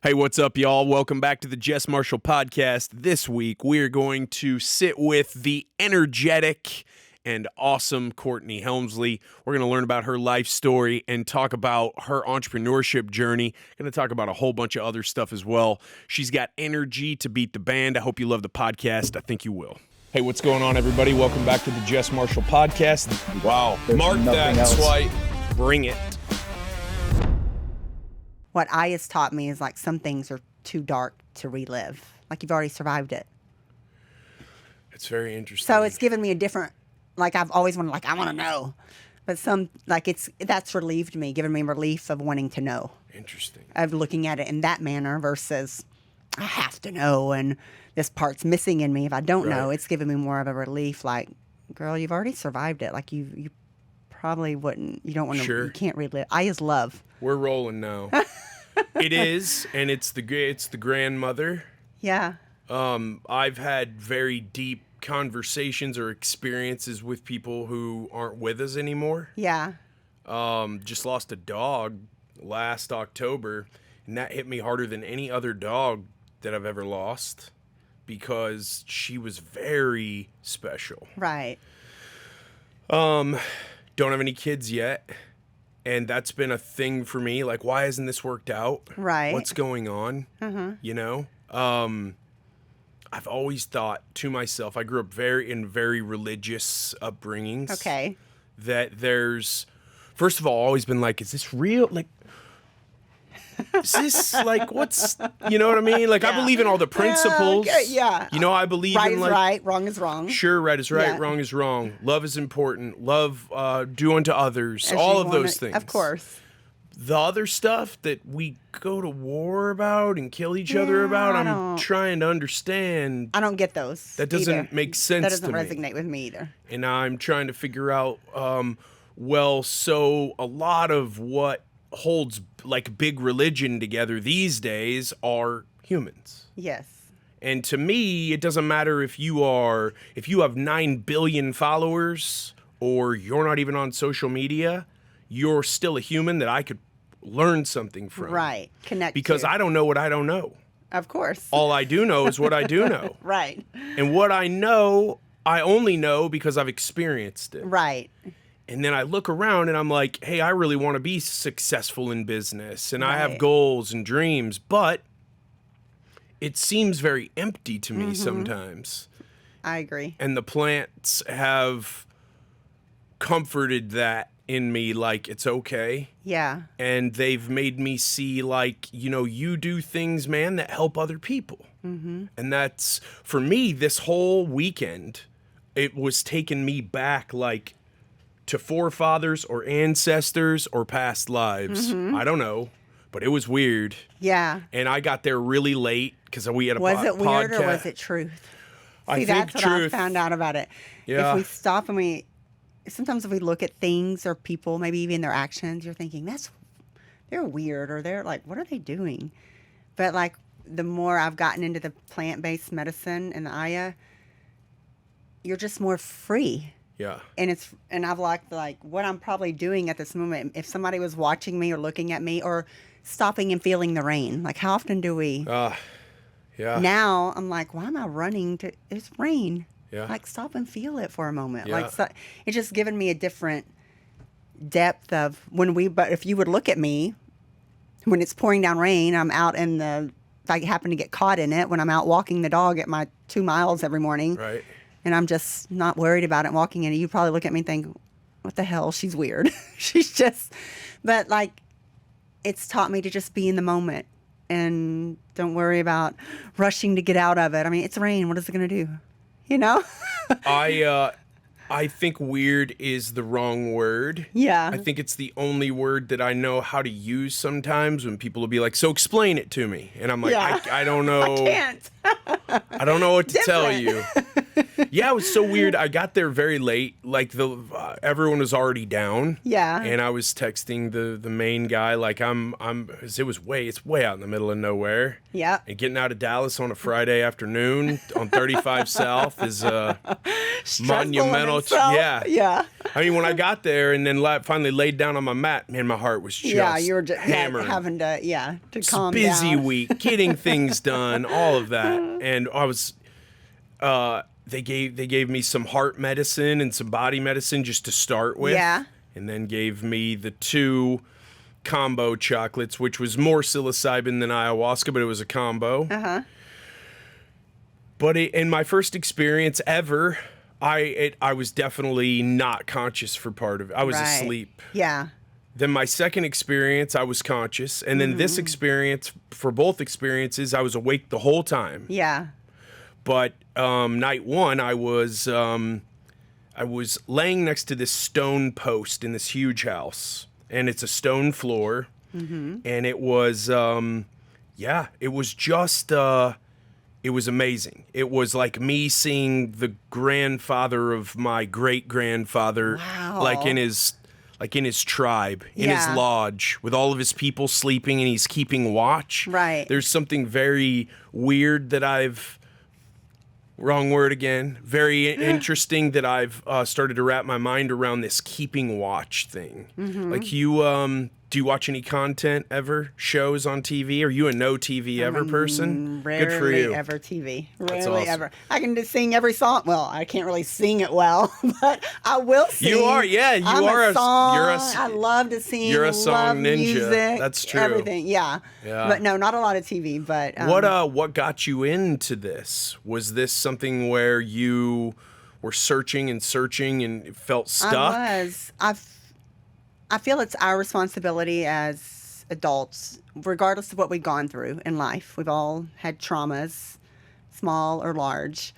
Hey, what's up, y'all? Welcome back to the JESS MARSHALL Podcast. This week, we're going to sit with the energetic and awesome Courtney Hemsley. We're going to learn about her life story and talk about her entrepreneurship journey. Going to talk about a whole bunch of other stuff as well. She's got energy to beat the band. I hope you love the podcast. I think you will. Hey, what's going on, everybody? Welcome back to the JESS MARSHALL Podcast. Wow. Mark that swipe. Bring it. What I has taught me is like some things are too dark to relive. Like you've already survived it. It's very interesting. So it's given me a different, like I've always wanted, like I want to know. But that's relieved me, given me relief of wanting to know. Interesting. Of looking at it in that manner versus I have to know and this part's missing in me. If I don't know, it's given me more of a relief. Like, girl, you've already survived it. Like you probably wouldn't, you don't want to, you can't relive. I is love. We're rolling now. It is, and it's the grandmother. Yeah. I've had very deep conversations or experiences with people who aren't with us anymore. Yeah. Just lost a dog last October, and that hit me harder than any other dog that I've ever lost because she was very special. Right. Don't have any kids yet. And that's been a thing for me. Like, why hasn't this worked out? Right. What's going on? You know? I've always thought to myself, I grew up in very religious upbringings. Okay. That there's, first of all, always been like, is this real? Like, is this like, what's, you know what I mean? Like, I believe in all the principles. Yeah. You know, I believe right in is like. right, wrong is wrong. Sure, right is right, Yeah. wrong is wrong. Love is important. Love, do unto others. As All you of wanna- those things. Of course. The other stuff that we go to war about and kill each other about, I'm trying to understand. I don't get those. That doesn't either. make sense That doesn't to me. resonate with me either. And I'm trying to figure out, so a lot of what holds like big religion together these days are humans. Yes. And to me, it doesn't matter if you have 9 billion followers or you're not even on social media, you're still a human that I could learn something from. Right. Connect Because to. I don't know what I don't know. Of course. All I do know is what I do know. Right. And what I know, I only know because I've experienced it. Right. And then I look around and I'm like, hey, I really want to be successful in business and I have Right. goals and dreams, but it seems very empty to me sometimes. I agree. And the plants have comforted that in me, like it's okay. Yeah. And they've made me see, like, you know, you do things, man, that help other people. And that's, for me, this whole weekend, it was taking me back, like, to forefathers or ancestors or past lives. I don't know, but it was weird. Yeah. And I got there really late because we had a Was it weird podcast. or was it truth? I See, think that's what I truth. found out about it. Yeah. If we stop and sometimes if we look at things or people, maybe even their actions, you're thinking, they're weird or they're like, what are they doing? But like the more I've gotten into the plant-based medicine and the Aya, you're just more free. Yeah. And I've like what I'm probably doing at this moment, if somebody was watching me or looking at me or stopping and feeling the rain, like how often do we? Yeah. Now I'm like, why am I running to? It's rain. Yeah. Like stop and feel it for a moment. Yeah. Like it's just given me a different depth of but if you would look at me when it's pouring down rain, I'm out if I happen to get caught in it when I'm out walking the dog at my 2 miles every morning. Right. And I'm just not worried about it walking in it. You probably look at me and think, what the hell? She's weird. But like, it's taught me to just be in the moment and don't worry about rushing to get out of it. I mean, it's rain. What is it going to do? You know? I think weird is the wrong word. Yeah. I think it's the only word that I know how to use sometimes when people will be like, so explain it to me. And I'm like, Yeah. I don't know. I can't. I don't know what to tell you. Yeah, it was so weird. I got there very late. Like everyone was already down. Yeah. And I was texting the main guy like it's way out in the middle of nowhere. Yeah. And getting out of Dallas on a Friday afternoon on 35 South is monumental. Yeah. Yeah. I mean, when I got there and then finally laid down on my mat, man, my heart was just you were just hammered. having to calm down. Busy week, getting things done, all of that, and I was. They gave me some heart medicine and some body medicine just to start with. Yeah. And then gave me the 2 combo chocolates, which was more psilocybin than ayahuasca, but it was a combo. Uh-huh. But in my first experience ever, I was definitely not conscious for part of it. I was asleep. Yeah. Then my second experience, I was conscious. And then this experience, for both experiences, I was awake the whole time. Yeah. But night 1, I was laying next to this stone post in this huge house, and it's a stone floor, and it was it was amazing. It was like me seeing the grandfather of my great grandfather, wow. like in his tribe, in his lodge, with all of his people sleeping, and he's keeping watch. Right. There's something very weird that wrong word again. Very interesting that I've started to wrap my mind around this keeping watch thing. Like do you watch any content ever? Shows on TV? Are you a no TV ever person? Rarely Good for you. ever TV. That's Rarely awesome. ever. I can just sing every song. Well, I can't really sing it well, but I will sing. You are, yeah. You I'm are a song. you're a. I love to sing. You're a song love ninja. Music, That's true. Everything. Yeah. Yeah. But no, not a lot of TV. But What got you into this? Was this something where you were searching and felt stuck? I was. I feel it's our responsibility as adults, regardless of what we've gone through in life. We've all had traumas, small or large,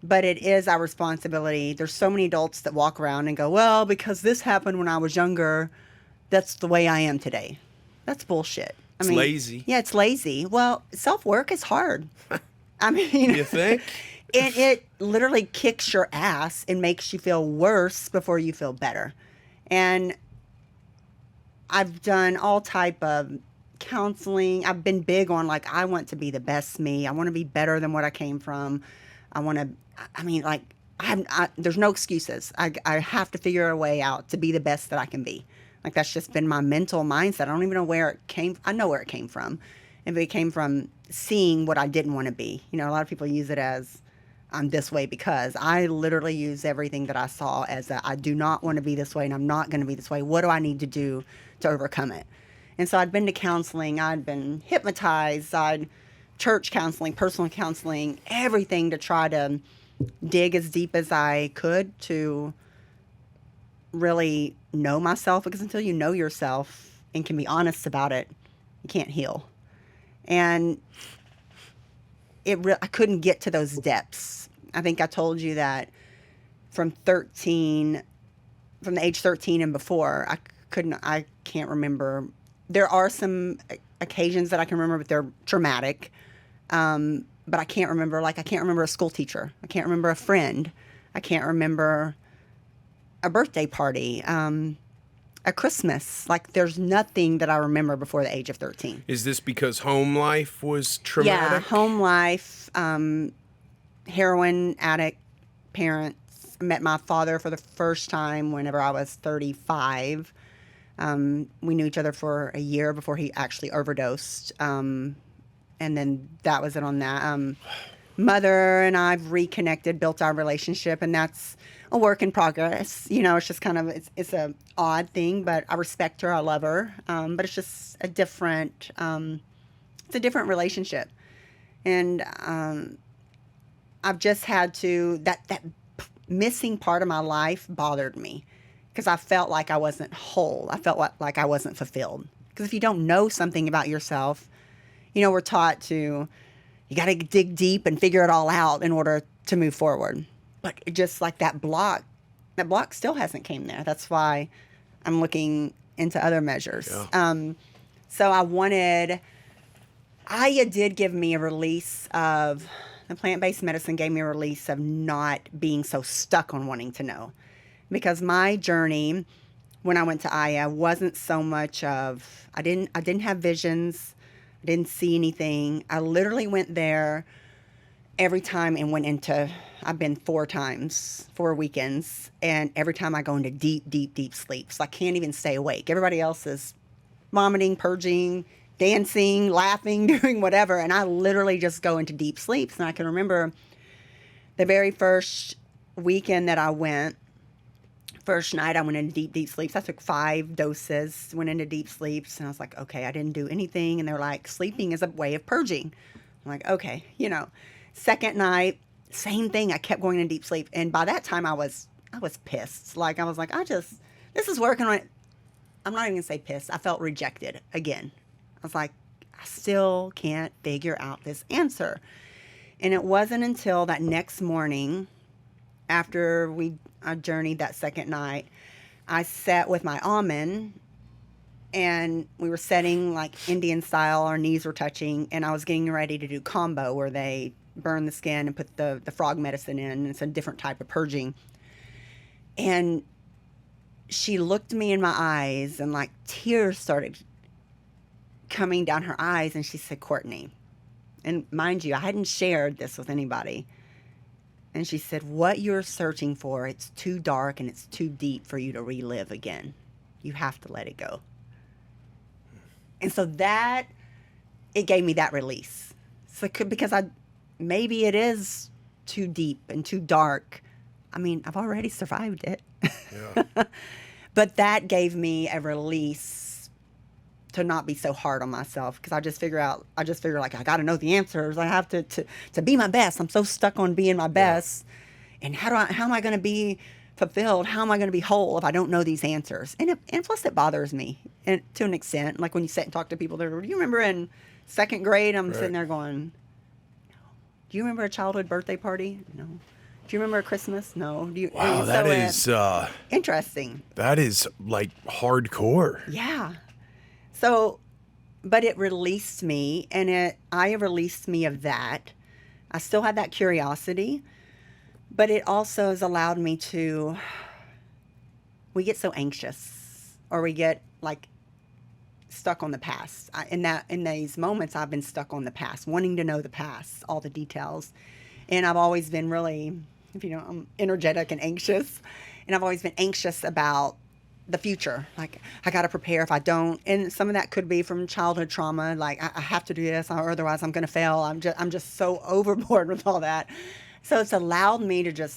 but it is our responsibility. There's so many adults that walk around and go, well, because this happened when I was younger, that's the way I am today. That's bullshit. It's lazy. Yeah, it's lazy. Well, self-work is hard. I mean, You think? And it literally kicks your ass and makes you feel worse before you feel better. And I've done all type of counseling. I've been big on I want to be the best me. I want to be better than what I came from. There's no excuses. I have to figure a way out to be the best that I can be. Like that's just been my mental mindset. I don't even know where it came. I know where it came from. And it came from seeing what I didn't want to be. A lot of people use it as I'm this way because I literally use everything that I saw as I do not want to be this way and I'm not going to be this way. What do I need to do to overcome it? And so I'd been to counseling. I'd been hypnotized. Church counseling, personal counseling, everything to try to dig as deep as I could to really know myself, because until you know yourself and can be honest about it, you can't heal. And I couldn't get to those depths. I think I told you that from the age 13 and before, I can't remember. There are some occasions that I can remember, but they're traumatic. But I can't remember, I can't remember a school teacher. I can't remember a friend. I can't remember a birthday party, a Christmas. There's nothing that I remember before the age of 13. Is this because home life was traumatic? Yeah, home life, heroin addict parents. I met my father for the first time whenever I was 35. We knew each other for a year before he actually overdosed. And then that was it on that. Mother and I've reconnected, built our relationship, and that's a work in progress. It's just kind of, it's a odd thing, but I respect her, I love her. But it's just a different relationship. And I've just had to, that missing part of my life bothered me because I felt like I wasn't whole. I felt like I wasn't fulfilled. Because if you don't know something about yourself, we're taught you got to dig deep and figure it all out in order to move forward. But just like that block still hasn't came there. That's why I'm looking into other measures. Yeah. So Aya did give me a release of The plant-based medicine gave me a release of not being so stuck on wanting to know. Because my journey when I went to Aya wasn't so much of, I didn't have visions. I didn't see anything. I literally went there every time and went into, I've been 4 times, 4 weekends. And every time I go into deep, deep, deep sleep. So I can't even stay awake. Everybody else is vomiting, purging, dancing, laughing, doing whatever. And I literally just go into deep sleeps. And I can remember the very first weekend that I went, first night I went into deep, deep sleeps. I took 5 doses, went into deep sleeps. And I was like, okay, I didn't do anything. And they're like, sleeping is a way of purging. I'm like, okay, you know. Second night, same thing. I kept going into deep sleep. And by that time I was pissed. Like, I was like, this is working on it. I'm not even going to say pissed. I felt rejected again. I was like, I still can't figure out this answer. And it wasn't until that next morning, after I journeyed that second night, I sat with my almond, and we were setting like Indian style. Our knees were touching, and I was getting ready to do combo, where they burn the skin and put the frog medicine in. And it's a different type of purging. And she looked me in my eyes, and like tears started coming down her eyes, and she said, Courtney, and mind you, I hadn't shared this with anybody. And she said, what you're searching for, it's too dark and it's too deep for you to relive again. You have to let it go. And so that, it gave me that release. So because maybe it is too deep and too dark. I mean, I've already survived it. Yeah. But that gave me a release to not be so hard on myself, because I just figure like, I got to know the answers. I have to be my best. I'm so stuck on being my best. Yeah. And how am I going to be fulfilled? How am I going to be whole if I don't know these answers? And plus it bothers me, and to an extent, like when you sit and talk to people, do you remember in 2nd grade, I'm sitting there going, no. Do you remember a childhood birthday party? No. Do you remember Christmas? No. Wow, that is interesting. That is like hardcore. Yeah. So, but it released me, and I released me of that. I still had that curiosity, but it also has allowed me to, we get so anxious, or we get like stuck on the past. In these moments, I've been stuck on the past, wanting to know the past, all the details. And I've always been really, I'm energetic and anxious. And I've always been anxious about the future. Like, I got to prepare if I don't. And some of that could be from childhood trauma. Like, I have to do this, or otherwise I'm going to fail. I'm just so overboard with all that. So it's allowed me to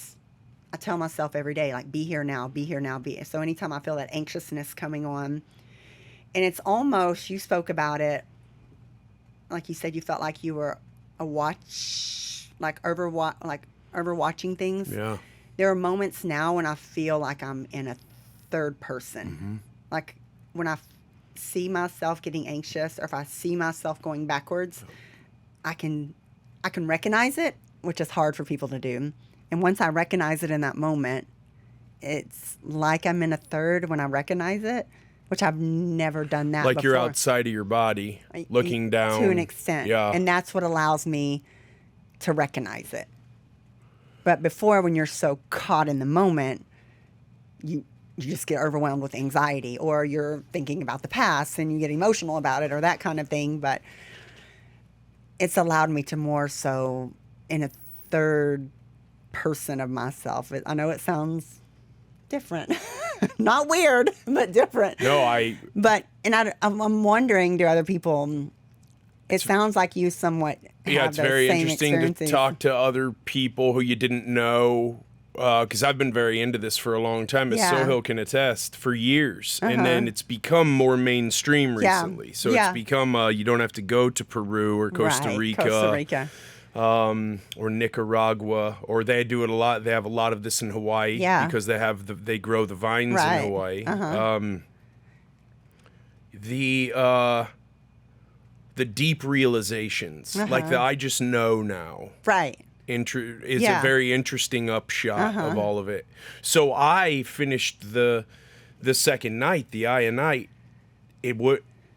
I tell myself every day, like, be here now, be here now, be. So anytime I feel that anxiousness coming on, and it's almost, you spoke about it, like you said, you felt like you were overwatching things. Yeah. There are moments now when I feel like I'm in a third person. Mm-hmm. Like when I see myself getting anxious, or if I see myself going backwards, I can recognize it, which is hard for people to do. And once I recognize it in that moment, it's like I'm in a third when I recognize it, which I've never done that like before. You're outside of your body, looking down. To an extent. Yeah. And that's what allows me to recognize it. But before, when you're so caught in the moment, you just get overwhelmed with anxiety, or you're thinking about the past and you get emotional about it, or that kind of thing. But it's allowed me to more so in a third person of myself. I know it sounds different. Not weird, but different. No, I'm wondering, do other people, it sounds like you somewhat have it's very interesting to talk to other people who you didn't know, because I've been very into this for a long time, as Sohail can attest, for years. And then it's become more mainstream recently. Yeah. So it's become, you don't have to go to Peru or Costa Rica. Or Nicaragua, or they do it a lot. They have a lot of this in Hawaii because they grow the vines in Hawaii. The deep realizations, like the I just know now. Right. Is a very interesting upshot of all of it. So I finished the second night, the Aya night.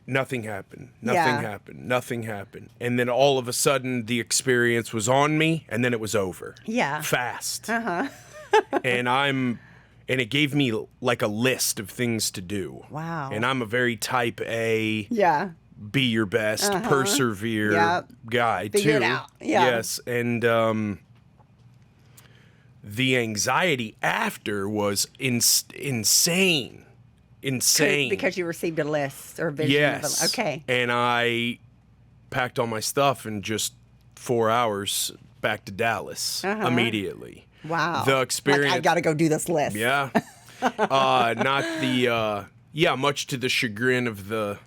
nothing happened. Yeah. Nothing happened. And then all of a sudden the experience was on me and then it was over. Yeah. Fast. Uh-huh. And it gave me like a list of things to do. Wow. And I'm a very type A, Yeah. be your best, persevere Yep. guy Figure too. it out. Yeah. Yes. And the anxiety after was insane. Because you received a list or a vision. Yes. Okay. And I packed all my stuff in just 4 hours back to Dallas immediately. Wow. The experience. Like, I got to go do this list. Yeah. Much to the chagrin of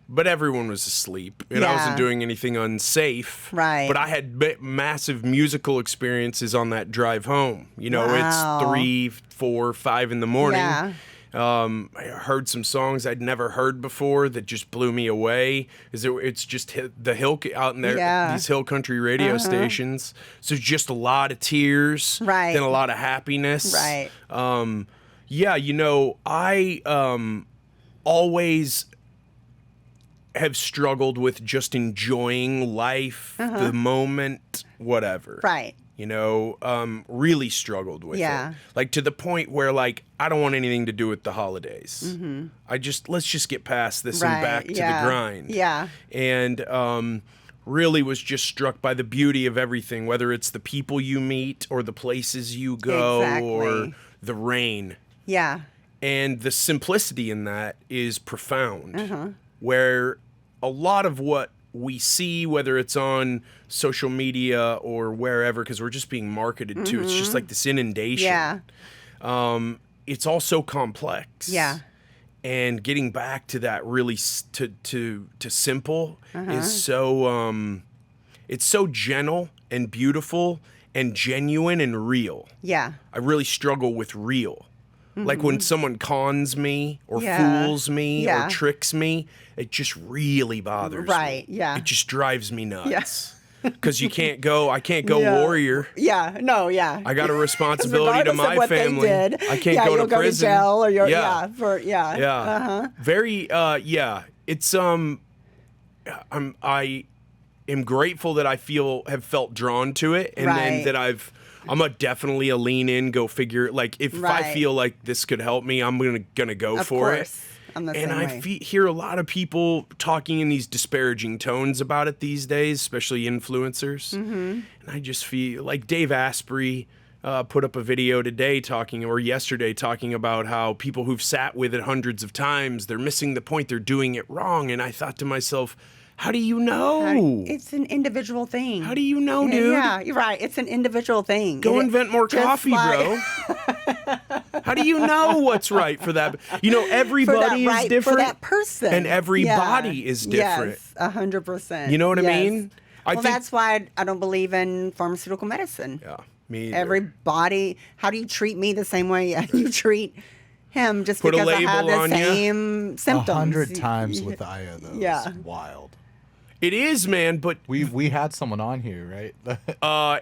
but everyone was asleep, and I wasn't doing anything unsafe. Right. But I had massive musical experiences on that drive home. You know, Wow. it's 3, 4, 5 in the morning. Yeah. I heard some songs I'd never heard before that just blew me away. It's just the hill out in there, Yeah. these hill country radio stations. So just a lot of tears, Right. then a lot of happiness, Right. I always have struggled with just enjoying life, the moment, whatever. Right. You know, really struggled with Yeah. it. Like to the point where like, I don't want anything to do with the holidays. Let's just get past this and back to the grind. Yeah. And really was just struck by the beauty of everything, whether it's the people you meet or the places you go or Exactly. the rain. Yeah. And the simplicity in that is profound. Where a lot of what we see, whether it's on social media or wherever, because we're just being marketed to, it's just like this inundation. Yeah. It's all so complex. Yeah. And getting back to that really to simple is so it's so gentle and beautiful and genuine and real. Yeah. I really struggle with real. Like when someone cons me or fools me or tricks me, it just really bothers me. Right, yeah. It just drives me nuts. Yes. Because I can't go warrior. Yeah. No. Yeah. I got a responsibility to Regardless of my what family. They did, I can't go you'll to prison. Go to jail or you're, Yeah. Very it's I am grateful that I have felt drawn to it, and then Right. that I'm definitely a lean in, go figure. Like if I Right. feel like this could help me, I'm gonna go Of for course. I'm the it. And same I way. hear a lot of people talking in these disparaging tones about it these days, especially influencers. And I just feel like Dave Asprey put up a video yesterday talking about how people who've sat with it hundreds of times, they're missing the point, they're doing it wrong. And I thought to myself, how do you know? It's an individual thing. How do you know, dude? Yeah, you're right. It's an individual thing. Go invent more just coffee, bro. How do you know what's right for that? You know, everybody is different. For that person. And everybody is different. Yes, 100%. You know what I Yes. mean? I Well, think that's why I don't believe in pharmaceutical medicine. Yeah, me either. Everybody, how do you treat me the same way you treat him just Put a because I have label on the ya. same symptoms? 100 times with the Aya, though. Yeah. It's wild. It is, man, but We had someone on here, right?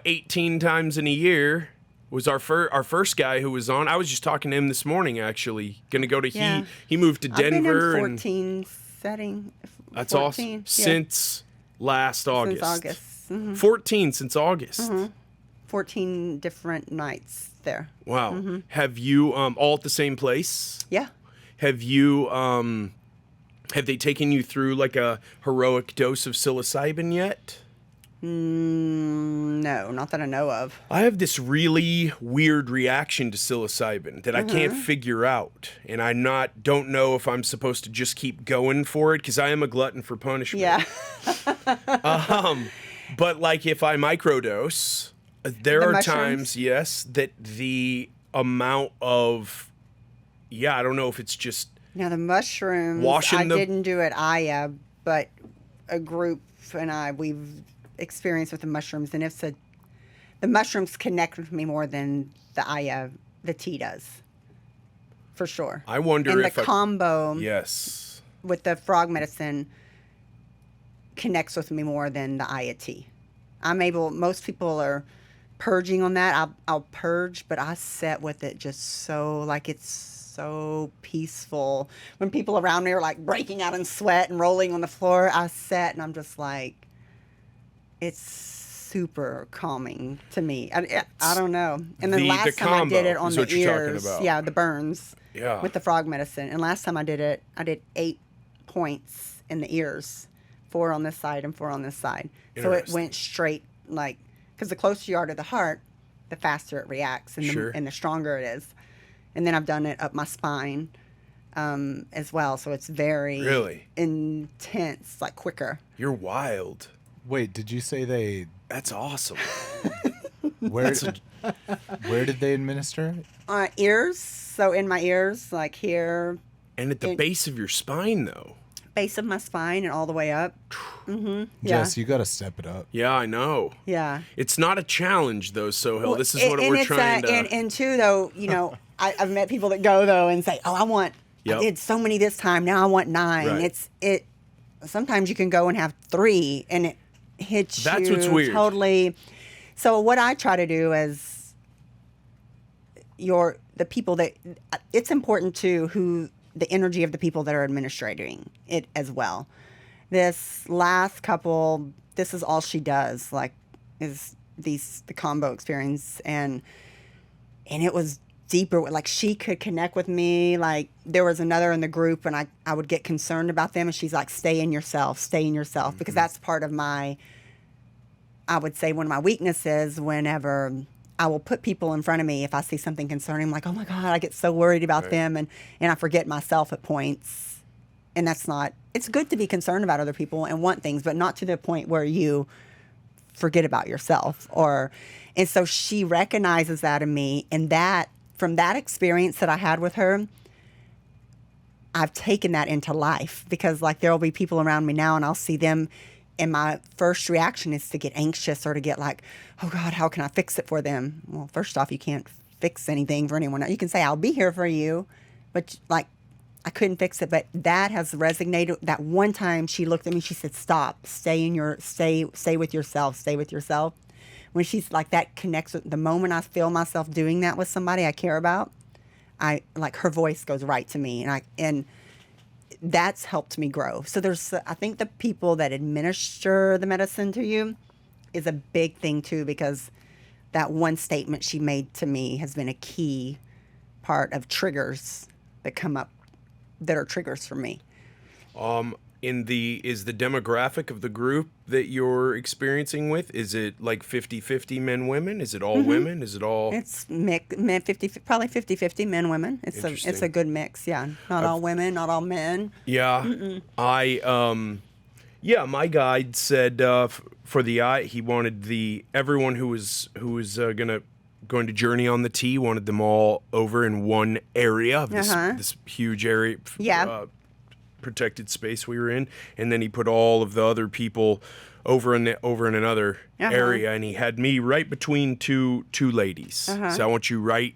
18 times in a year was our first guy who was on. I was just talking to him this morning, actually. Gonna go to Yeah. he moved to I've been Denver. in and 14 setting. that's 14, awesome. yeah. Since last August. Since August. Mm-hmm. 14 since August. 14 different nights there. Wow. Mm-hmm. Have you all at the same place? Yeah. Have you have they taken you through like a heroic dose of psilocybin yet? No, not that I know of. I have this really weird reaction to psilocybin that I can't figure out, and I don't know if I'm supposed to just keep going for it because I am a glutton for punishment. Yeah. But like if I microdose, there The are mushrooms? times, yes, that the amount of I don't know if it's just Now the mushrooms, Washing I the- didn't do it Aya, but a group and we've experienced with the mushrooms, and the mushrooms connect with me more than the tea does, for sure. I wonder and if the combo yes. with the frog medicine connects with me more than the Aya tea. Most people are purging on that. I'll purge, but I set with it just so like it's so peaceful. When people around me are like breaking out in sweat and rolling on the floor, I sat and I'm just like, it's super calming to me. I don't know. And then last time I did it on the ears, yeah, the burns, with the frog medicine. And last time I did it, I did 8 points in the ears, 4 on this side and 4 on this side. So it went straight, like, because the closer you are to the heart, the faster it reacts and the stronger it is. And then I've done it up my spine as well. So it's very intense, like quicker. You're wild. Wait, did you say they... That's awesome. Where did they administer it? Ears. So in my ears, like here. And at the base of your spine, though. Base of my spine and all the way up. Mm-hmm. Jess, you got to step it up. Yeah, I know. Yeah. It's not a challenge, though, Sohail. This is what we're trying to... And two, though, you know, I've met people that go, though, and say, I did so many this time. Now I want 9. Right. Sometimes you can go and have 3, and it hits That's you what's weird. Totally. So what I try to do is the people that... It's important, too, the energy of the people that are administrating it as well. This last couple, this is all she does, like, is the combo experience, and it was deeper. Like, she could connect with me. Like, there was another in the group, and I would get concerned about them, and she's like, stay in yourself, Mm-hmm. because that's part of I would say one of my weaknesses. Whenever I will put people in front of me, if I see something concerning, I'm like, oh my God, I get so worried about them, and I forget myself at points. And that's not, it's good to be concerned about other people and want things, but not to the point where you forget about yourself. And so she recognizes that in me, and that, from that experience that I had with her, I've taken that into life, because like there'll be people around me now and I'll see them, and my first reaction is to get anxious or to get like, oh God, how can I fix it for them? Well, first off, you can't fix anything for anyone. You can say, I'll be here for you, but like, I couldn't fix it. But that has resonated. That one time she looked at me, she said, stop, stay with yourself. When she's like, that connects with the moment I feel myself doing that with somebody I care about, I like, her voice goes right to me, and that's helped me grow. So I think the people that administer the medicine to you is a big thing too, because that one statement she made to me has been a key part of triggers that come up that are triggers for me. Is the demographic of the group that you're experiencing with, is it like 50-50 men, women? Is it all women? Is it all... It's men, 50, probably 50-50 men, women. It's a good mix, yeah. Not all women, not all men. Yeah. Mm-mm. My guide said for the eye, he wanted everyone who was going to journey on the T, wanted them all over in one area of this huge area. Protected space we were in, and then he put all of the other people over in another area, and he had me right between two ladies. So I want you right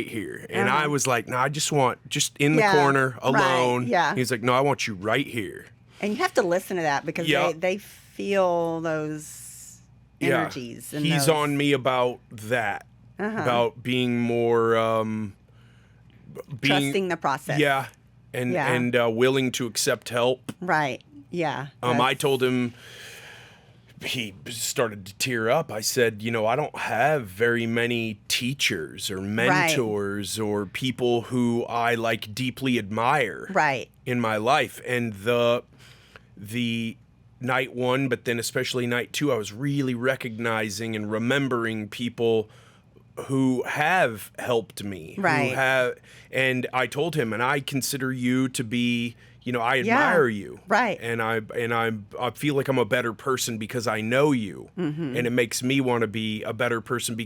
here. And I was like, no, I just want in the corner alone. Right. Yeah. He's like, no, I want you right here. And you have to listen to that, because they feel those energies. And he's on me about that, about being more trusting the process. Yeah. And willing to accept help. Right. Yeah. I told him, he started to tear up. I said, I don't have very many teachers or mentors or people who I like deeply admire in my life. And the night 1, but then especially night 2, I was really recognizing and remembering people who have helped me, and I told him, and I consider you to be, I admire you, and I feel like I'm a better person because I know you, and it makes me want to be a better person.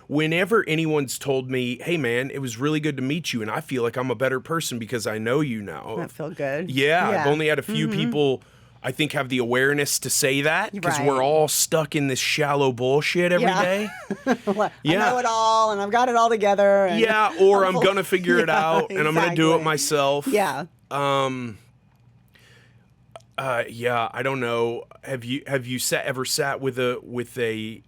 Whenever anyone's told me, hey man, it was really good to meet you, and I feel like I'm a better person because I know you now. That feel good. Yeah, I've only had a few people, I think, have the awareness to say that, because we're all stuck in this shallow bullshit every day. I know it all, and I've got it all together. And or I'm going to figure it out, and I'm going to do it myself. Yeah. Yeah, I don't know. Have you ever sat with a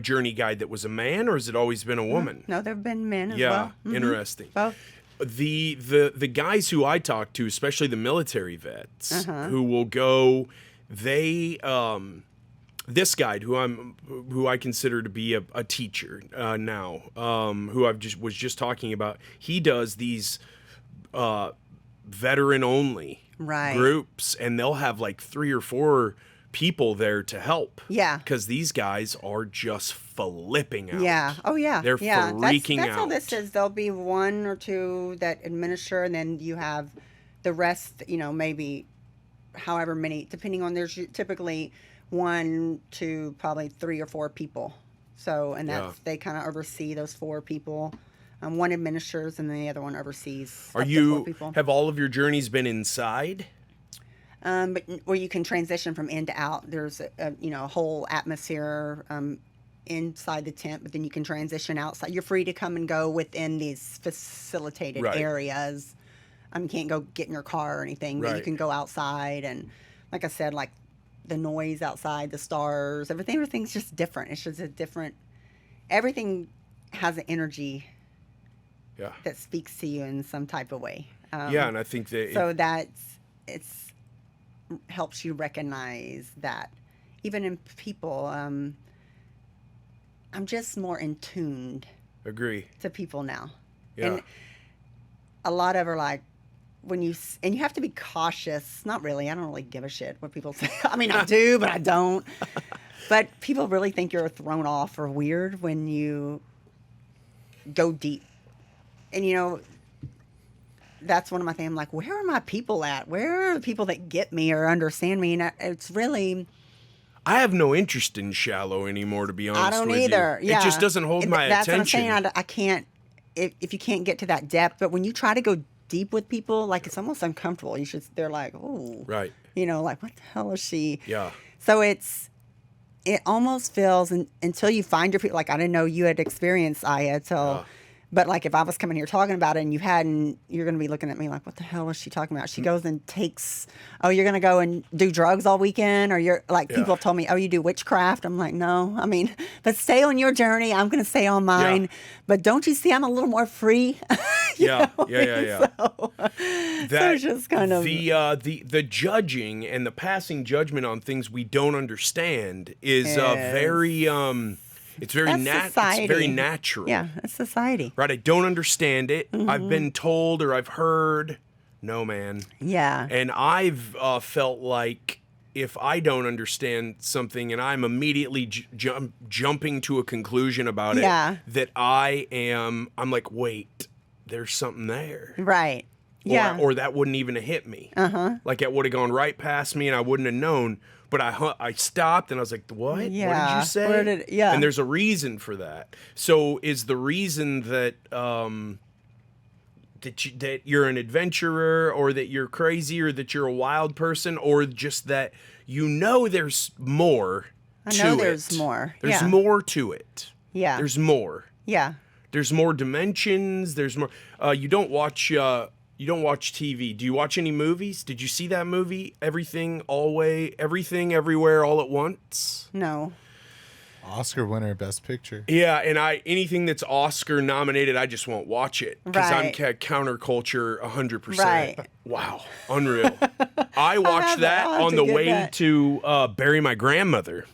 journey guide that was a man, or has it always been a woman? No, there've been men as Yeah, well. interesting. Both. The guys who I talk to, especially the military vets, who will go, this guide who I consider to be a teacher now, who was just talking about, he does these veteran only groups, and they'll have like 3 or 4 people there to help. Yeah. Because these guys are just flipping out. Yeah. Oh, yeah. They're freaking that's out. All this is. There'll be 1 or 2 that administer, and then you have the rest, maybe however many, depending on, there's typically 1 to probably 3 or 4 people. So, and that's, they kind of oversee those 4 people. 1 administers, and the other 1 oversees. Have all of your journeys been inside? But where you can transition from in to out. There's a whole atmosphere inside the tent, but then you can transition outside. You're free to come and go within these facilitated areas. You can't go get in your car or anything, but you can go outside, and like I said, like the noise outside, the stars, everything's just different. It's just a different. Everything has an energy. Yeah. That speaks to you in some type of way. And I think that it's helps you recognize that even in people, I'm just more in tuned. Agree. To people now. Yeah. And a lot of are like, you have to be cautious. Not really. I don't really give a shit what people say. I mean, I do, but I don't. But people really think you're thrown off or weird when you go deep. And, that's one of my things. I'm like, where are my people at? Where are the people that get me or understand me? And it's really... I have no interest in shallow anymore, to be honest with you. I don't either. Yeah. It just doesn't hold my attention. That's what I'm saying. I can't... If you can't get to that depth. But when you try to go deep with people, like, it's almost uncomfortable. They're like, oh. Right. Like, what the hell is she? Yeah. So it almost feels... until you find your people... Like, I didn't know you had experienced Aya till... But, like, if I was coming here talking about it and you hadn't, you're going to be looking at me like, what the hell is she talking about? She goes and takes, you're going to go and do drugs all weekend? Or you're, like, people have told me, you do witchcraft? I'm like, no. I mean, but stay on your journey. I'm going to stay on mine. Yeah. But don't you see I'm a little more free? Yeah. So it's just kind of... The judging and the passing judgment on things we don't understand is very... It's very natural. Yeah, it's society. Right, I don't understand it. I've been told or I've heard. No, man. Yeah. And I've felt like if I don't understand something and I'm immediately jumping to a conclusion about it, that I'm like, wait, there's something there. Right. Or that wouldn't even have hit me. Like it would have gone right past me and I wouldn't have known. But I stopped and I was like, what? Yeah. What did you say? Yeah. And there's a reason for that. So is the reason that that you're an adventurer or that you're crazy or that you're a wild person or just that there's more to it? I know there's more. There's more to it. Yeah. There's more. Yeah. There's more dimensions. There's more. You don't watch TV. Do you watch any movies? Did you see that movie? Everything, Everywhere, All at Once? No. Oscar winner, Best Picture. Yeah, and anything that's Oscar nominated, I just won't watch it because I'm counterculture 100%. Right. Wow, unreal. I watched that on the way to bury my grandmother.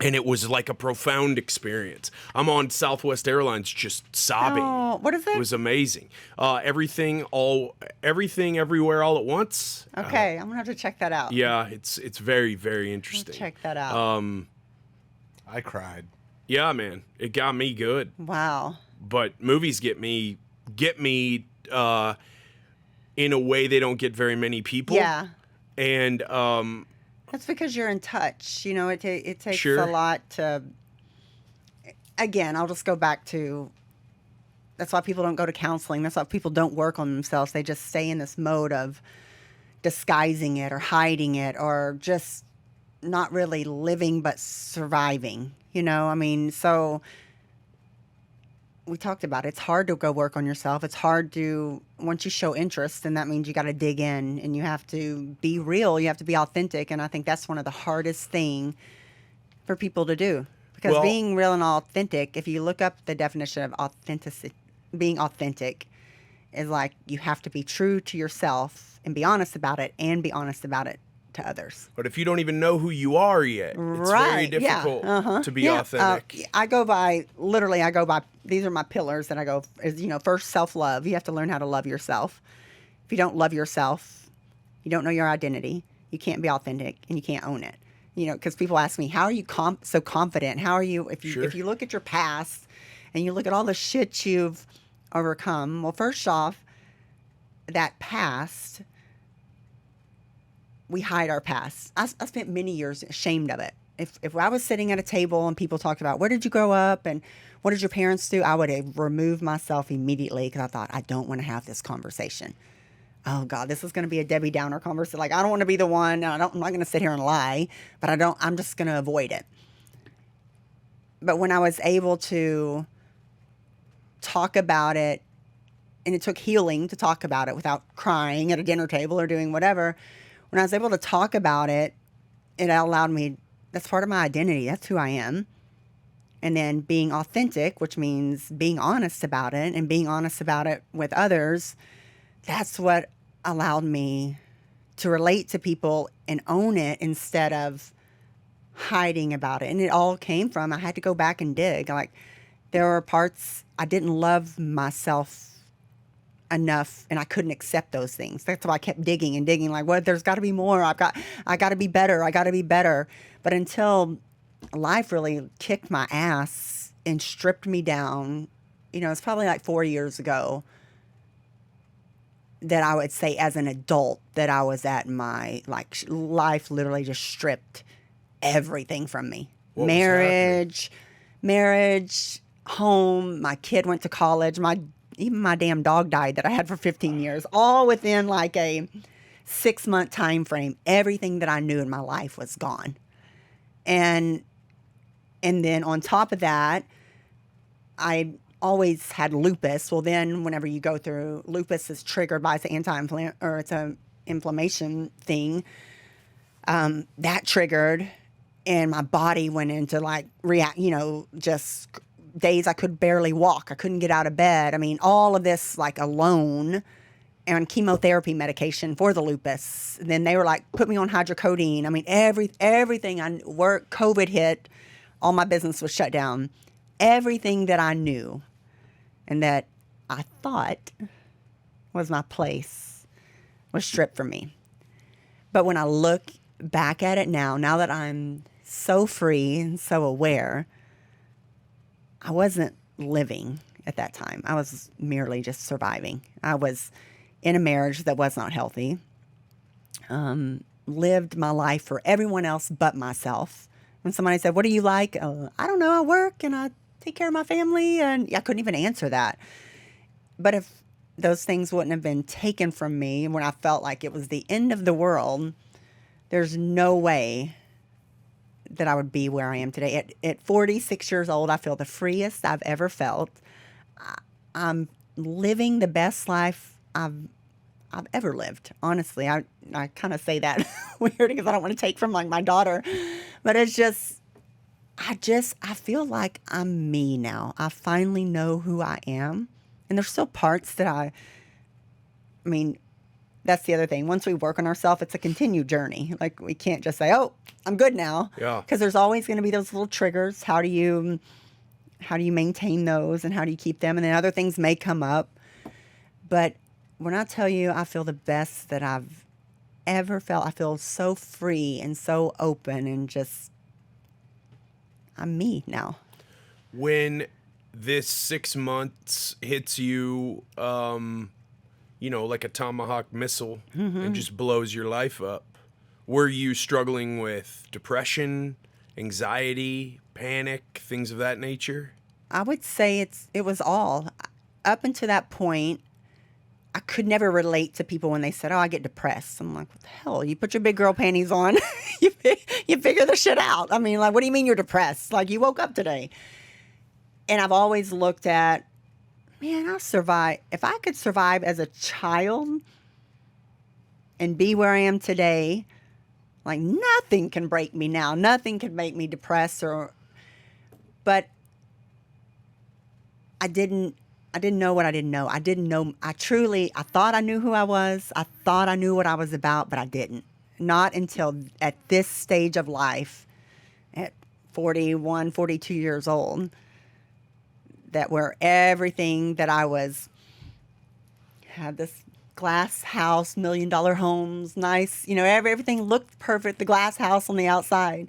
And it was like a profound experience. I'm on Southwest Airlines just sobbing. Oh, what is it? It was amazing. Everything, Everywhere, All at Once. Okay, I'm going to have to check that out. Yeah, it's very, very interesting. Check that out. I cried. Yeah, man. It got me good. Wow. But movies get me in a way they don't get very many people. Yeah. And that's because you're in touch. It takes a lot to... Again, I'll just go back to... That's why people don't go to counseling. That's why people don't work on themselves. They just stay in this mode of disguising it or hiding it or just not really living but surviving. So we talked about it. It's hard to go work on yourself. It's hard to, once you show interest, then that means you got to dig in and you have to be real. You have to be authentic. And I think that's one of the hardest thing for people to do. Because Well- being real and authentic, if you look up the definition of authenticity, being authentic is like you have to be true to yourself and be honest about it and be honest about it to others. But if you don't even know who you are yet, it's very difficult to be authentic. I go by, these are my pillars that I go, is, first self-love. You have to learn how to love yourself. If you don't love yourself, you don't know your identity, you can't be authentic and you can't own it. Because people ask me, how are you so confident? How are you, if you look at your past and you look at all the shit you've overcome, well, first off, that past, we hide our past. I spent many years ashamed of it. If I was sitting at a table and people talked about, where did you grow up and what did your parents do? I would have removed myself immediately because I thought, I don't want to have this conversation. Oh God, this is going to be a Debbie Downer conversation. Like, I don't want to be the one. I'm not going to sit here and lie, but I'm just going to avoid it. But when I was able to talk about it, and it took healing to talk about it without crying at a dinner table or doing whatever. When I was able to talk about it, it allowed me, that's part of my identity. That's who I am. And then being authentic, which means being honest about it and being honest about it with others, that's what allowed me to relate to people and own it instead of hiding about it. And it all came from, I had to go back and dig. Like, there were parts I didn't love myself enough and I couldn't accept those things. That's why I kept digging and digging, like, well, there's got to be more. I got to be better. I got to be better. But until life really kicked my ass and stripped me down, it's probably like 4 years ago that I would say as an adult that I was at my, like, life literally just stripped everything from me. What Marriage, home, my kid went to college, even my damn dog died that I had for 15 years, all within like a 6-month time frame. Everything that I knew in my life was gone. And then on top of that, I always had lupus. Well, then whenever you go through, lupus is triggered by, it's an inflammation thing. That triggered, and my body went into like just days I could barely walk. I couldn't get out of bed. I mean, all of this like alone, and chemotherapy medication for the lupus. Then they were like, put me on hydrocodone. I mean, everything COVID hit, all my business was shut down. Everything that I knew and that I thought was my place was stripped from me. But when I look back at it now that I'm so free and so aware, I wasn't living at that time. I was merely just surviving. I was in a marriage that was not healthy. Lived my life for everyone else but myself. When somebody said, what do you like? I don't know. I work and I take care of my family. And I couldn't even answer that. But if those things wouldn't have been taken from me when I felt like it was the end of the world, there's no way that I would be where I am today. At 46 years old, I feel the freest I've ever felt. I'm living the best life I've ever lived. Honestly, I kind of say that weird because I don't want to take from like my daughter, but it's just, I feel like I'm me now. I finally know who I am. And there's still parts that I mean, that's the other thing. Once we work on ourselves, it's a continued journey. Like, we can't just say, oh, I'm good now. Yeah. Because there's always going to be those little triggers. How do you maintain those and how do you keep them? And then other things may come up. But when I tell you I feel the best that I've ever felt, I feel so free and so open and just, I'm me now. When this 6 months hits you, like a tomahawk missile and just blows your life up, were you struggling with depression, anxiety, panic, things of that nature? I would say it was all. Up until that point, I could never relate to people when they said, oh, I get depressed. I'm like, what the hell? You put your big girl panties on, you figure the shit out. I mean, like, what do you mean you're depressed? Like, you woke up today. And I've always looked at man, I'll survive. If I could survive as a child and be where I am today, like nothing can break me now. Nothing can make me depressed but I didn't know what I didn't know. I didn't know. I thought I knew who I was. I thought I knew what I was about, but I didn't. Not until at this stage of life, at 41, 42 years old, that where everything that I was, had this glass house, $1 million homes, nice, everything looked perfect, the glass house on the outside.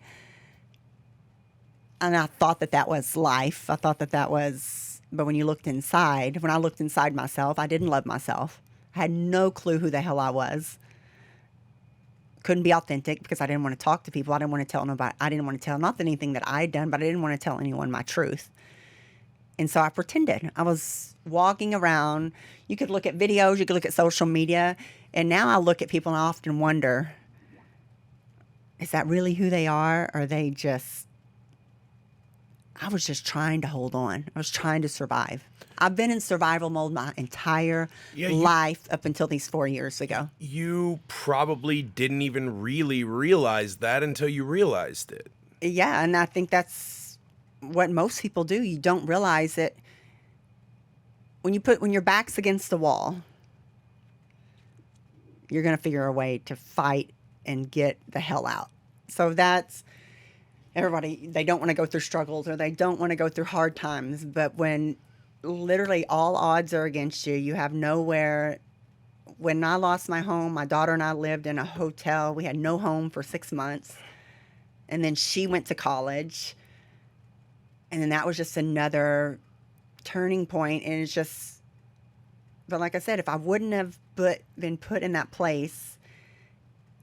And I thought that was life. I thought that was, but when I looked inside myself, I didn't love myself. I had no clue who the hell I was. Couldn't be authentic because I didn't want to talk to people. I didn't want to tell nobody. I didn't want to tell, not that anything that I had done, but I didn't want to tell anyone my truth. And so I pretended. I was walking around. You could look at videos, you could look at social media. And now I look at people and I often wonder, is that really who they are? Or are they just, I was just trying to hold on. I was trying to survive. I've been in survival mode my entire life up until these 4 years ago. You probably didn't even really realize that until you realized it. Yeah, and I think that's what most people do. You don't realize it. When your back's against the wall, you're going to figure a way to fight and get the hell out. So that's everybody. They don't want to go through struggles or they don't want to go through hard times. But when literally all odds are against you, you have nowhere. When I lost my home, my daughter and I lived in a hotel. We had no home for 6 months. And then she went to college. And then that was just another turning point. And it's just, but like I said, if I wouldn't have been put in that place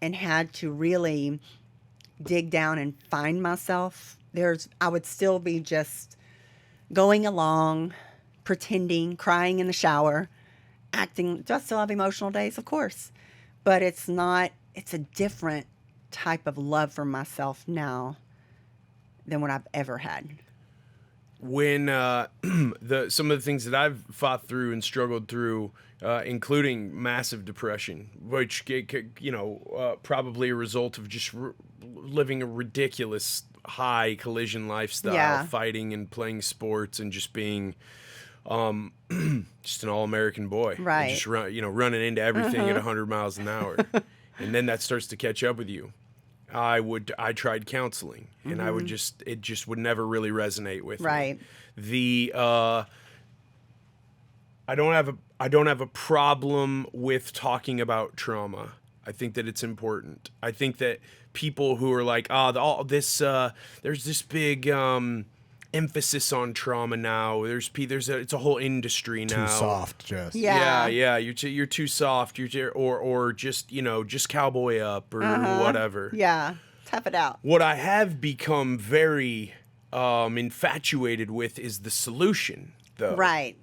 and had to really dig down and find myself, I would still be just going along, pretending, crying in the shower, acting. Do I still have emotional days? Of course. But it's a different type of love for myself now than what I've ever had. When some of the things that I've fought through and struggled through, including massive depression, which probably a result of just living a ridiculous high collision lifestyle, fighting and playing sports and just being just an all-American boy, right? Just running into everything at 100 miles an hour, and then that starts to catch up with you. I tried counseling, and it just would never really resonate with me. I don't have a problem with talking about trauma. I think that it's important. I think that people who are like, there's this big emphasis on trauma now. It's a whole industry now. Too soft, Jess. Yeah. You're too soft. Or just cowboy up or whatever. Yeah, tough it out. What I have become very infatuated with is the solution, though. Right.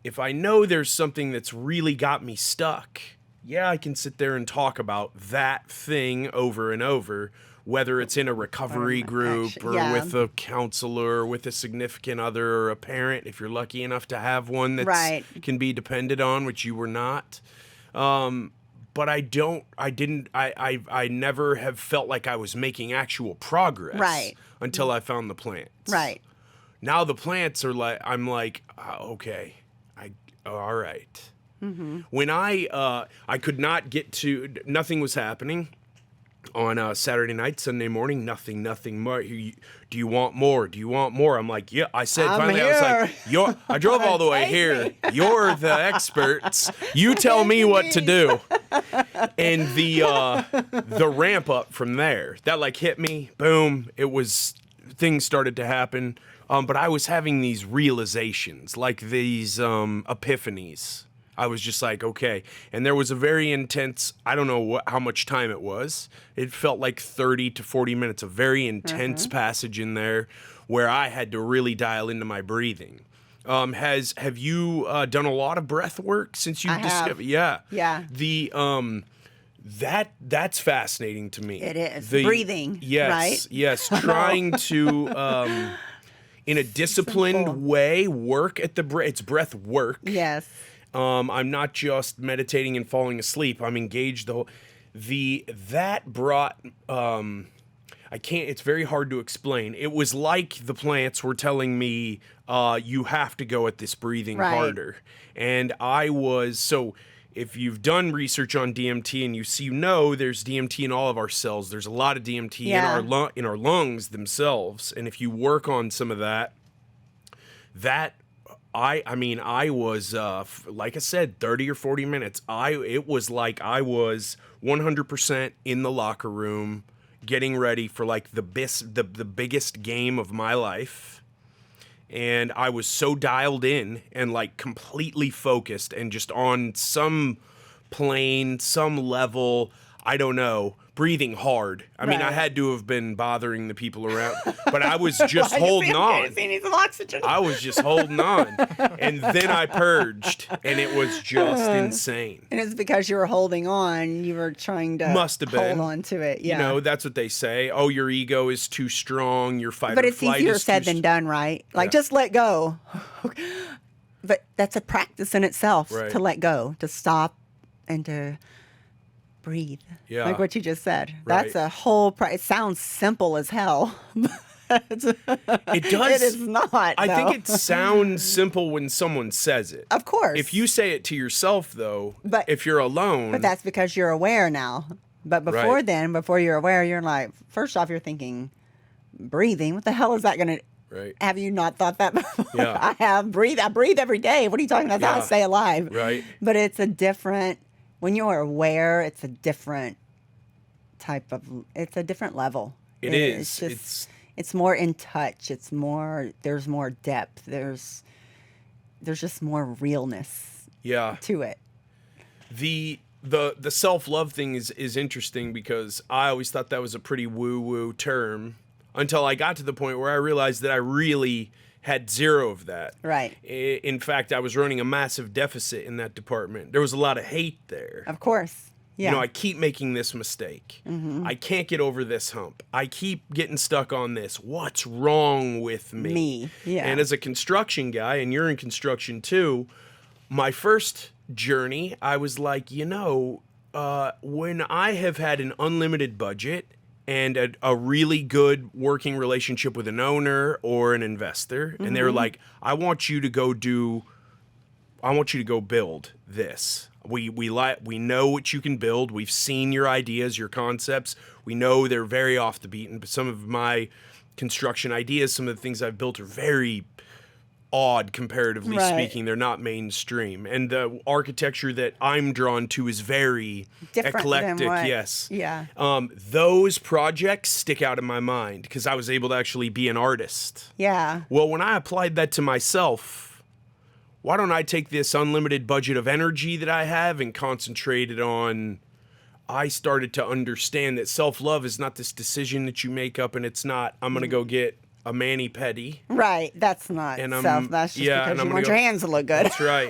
If I know there's something that's really got me stuck, I can sit there and talk about that thing over and over, whether it's in a recovery group or with a counselor, or with a significant other or a parent, if you're lucky enough to have one that can be depended on, which you were not. But I never have felt like I was making actual progress until I found the plants. Right. Now the plants are like, I'm like, okay, all right. Mm-hmm. When I could not get to, nothing was happening on Saturday night, Sunday morning, nothing more. Do you want more? Do you want more? I'm like, yeah. I said, finally, here. I was like, I drove all the way here. You're the experts. You tell me what to do. And the ramp up from there, that hit me. Boom. Things started to happen. But I was having these realizations, these epiphanies. I was just like, okay. And there was a very intense, I don't know how much time it was. It felt like 30 to 40 minutes, a very intense passage in there where I had to really dial into my breathing. Have you done a lot of breath work since you discovered? Yeah. Yeah. That's fascinating to me. It is. Breathing. Yes. Right? Yes. Trying to in a disciplined Simple. way, work at the it's breath work. Yes. I'm not just meditating and falling asleep. I'm engaged that brought I can't, it's very hard to explain. It was like the plants were telling me, you have to go at this breathing Right. harder. And so if you've done research on DMT and there's DMT in all of our cells. There's a lot of DMT in our lungs themselves. And if you work on some of that, I was, like I said, 30 or 40 minutes. It was like I was 100% in the locker room, getting ready for like the biggest game of my life. And I was so dialed in and like completely focused and just on some plane, some level, I don't know, breathing hard. I mean, I Right. had to have been bothering the people around, but I was just holding on. He needs some oxygen. I was just holding on. And then I purged, and it was just insane. And it's because you were holding on. You were trying to Must have been. hold on to it. Yeah. You know, that's what they say. Oh, your ego is too strong. Your fight but or it's flight easier is said too than done, right? Like, Yeah. just let go. But that's a practice in itself, Right. to let go, to stop, and to breathe. Yeah. Like what you just said. Right. That's a whole. It sounds simple as hell. It does. It is not. I though. think it sounds simple when someone says it. Of course. If you say it to yourself, though, But- if you're alone, But that's because you're aware now. But before Right. then, before you're aware, you're like, first off, you're thinking, breathing. What the hell is that going to? right, Have you not thought that before? Yeah. I have. I breathe every day. What are you talking about? That's how I Yeah. stay alive. right, But it's a different, when you're aware, it's a different type of, it's a different level. It is. It's more in touch. It's more, there's more depth. There's just more realness yeah. to it. The self-love thing is interesting because I always thought that was a pretty woo-woo term until I got to the point where I realized that I really had zero of that. Right. In fact, I was running a massive deficit in that department. There was a lot of hate there. Of course. Yeah. You know, I keep making this mistake. I can't get over this hump. I keep getting stuck on this. What's wrong with me? Me, yeah. And as a construction guy, and you're in construction too, my first journey, I was like, when I have had an unlimited budget and a really good working relationship with an owner or an investor, and they're like, I want you to go build this. We know what you can build. We've seen your ideas, your concepts. We know they're very off the beaten, but some of my construction ideas, some of the things I've built are very odd comparatively Right. speaking. They're not mainstream. And the architecture that I'm drawn to is very Different than eclectic. what- Yes. Yeah. Those projects stick out in my mind because I was able to actually be an artist. Yeah. Well, when I applied that to myself, why don't I take this unlimited budget of energy that I have and concentrate it on? I started to understand that self-love is not this decision that you make up, and it's not, I'm going to go get a mani-pedi. Right. That's not And I'm- self. That's just yeah, and because I'm you gonna want go- your hands to look good. That's right.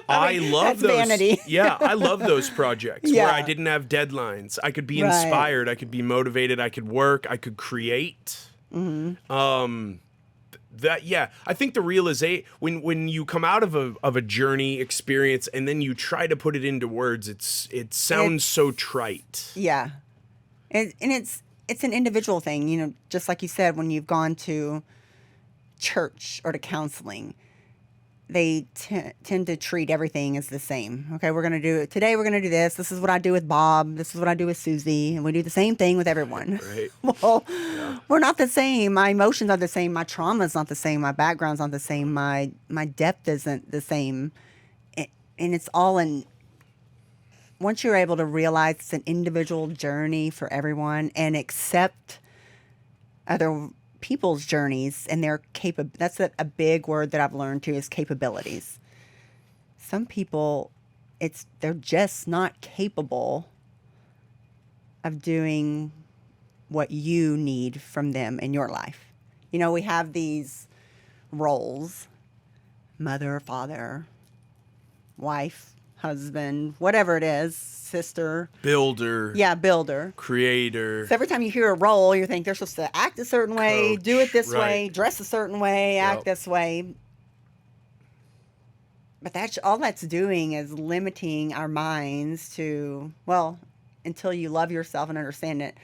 I love that's those. vanity. Yeah, I love those projects where Yeah. I didn't have deadlines. I could be Right. inspired. I could be motivated. I could work. I could create. I think the realization when you come out of a journey experience and then you try to put it into words, it sounds so trite. Yeah. And it's an individual thing, just like you said, when you've gone to church or to counseling, they tend to treat everything as the same. Okay, we're going to do this. This is what I do with Bob. This is what I do with Susie. And we do the same thing with everyone. Right. Well, we're not the same. My emotions are the same. My trauma's not the same. My background's not the same. My depth isn't the same. And it's all in, once you're able to realize it's an individual journey for everyone and accept other people's journeys and their that's a big word that I've learned too, is capabilities. Some people, they're just not capable of doing what you need from them in your life. We have these roles: mother, father, wife, husband, whatever it is, sister. Builder. Yeah, builder. Creator. So every time you hear a role, you think they're supposed to act a certain way, Coach, do it this right. way, dress a certain way, act Yep. this way. But that's all that's doing is limiting our minds to, well, until you love yourself and understand it,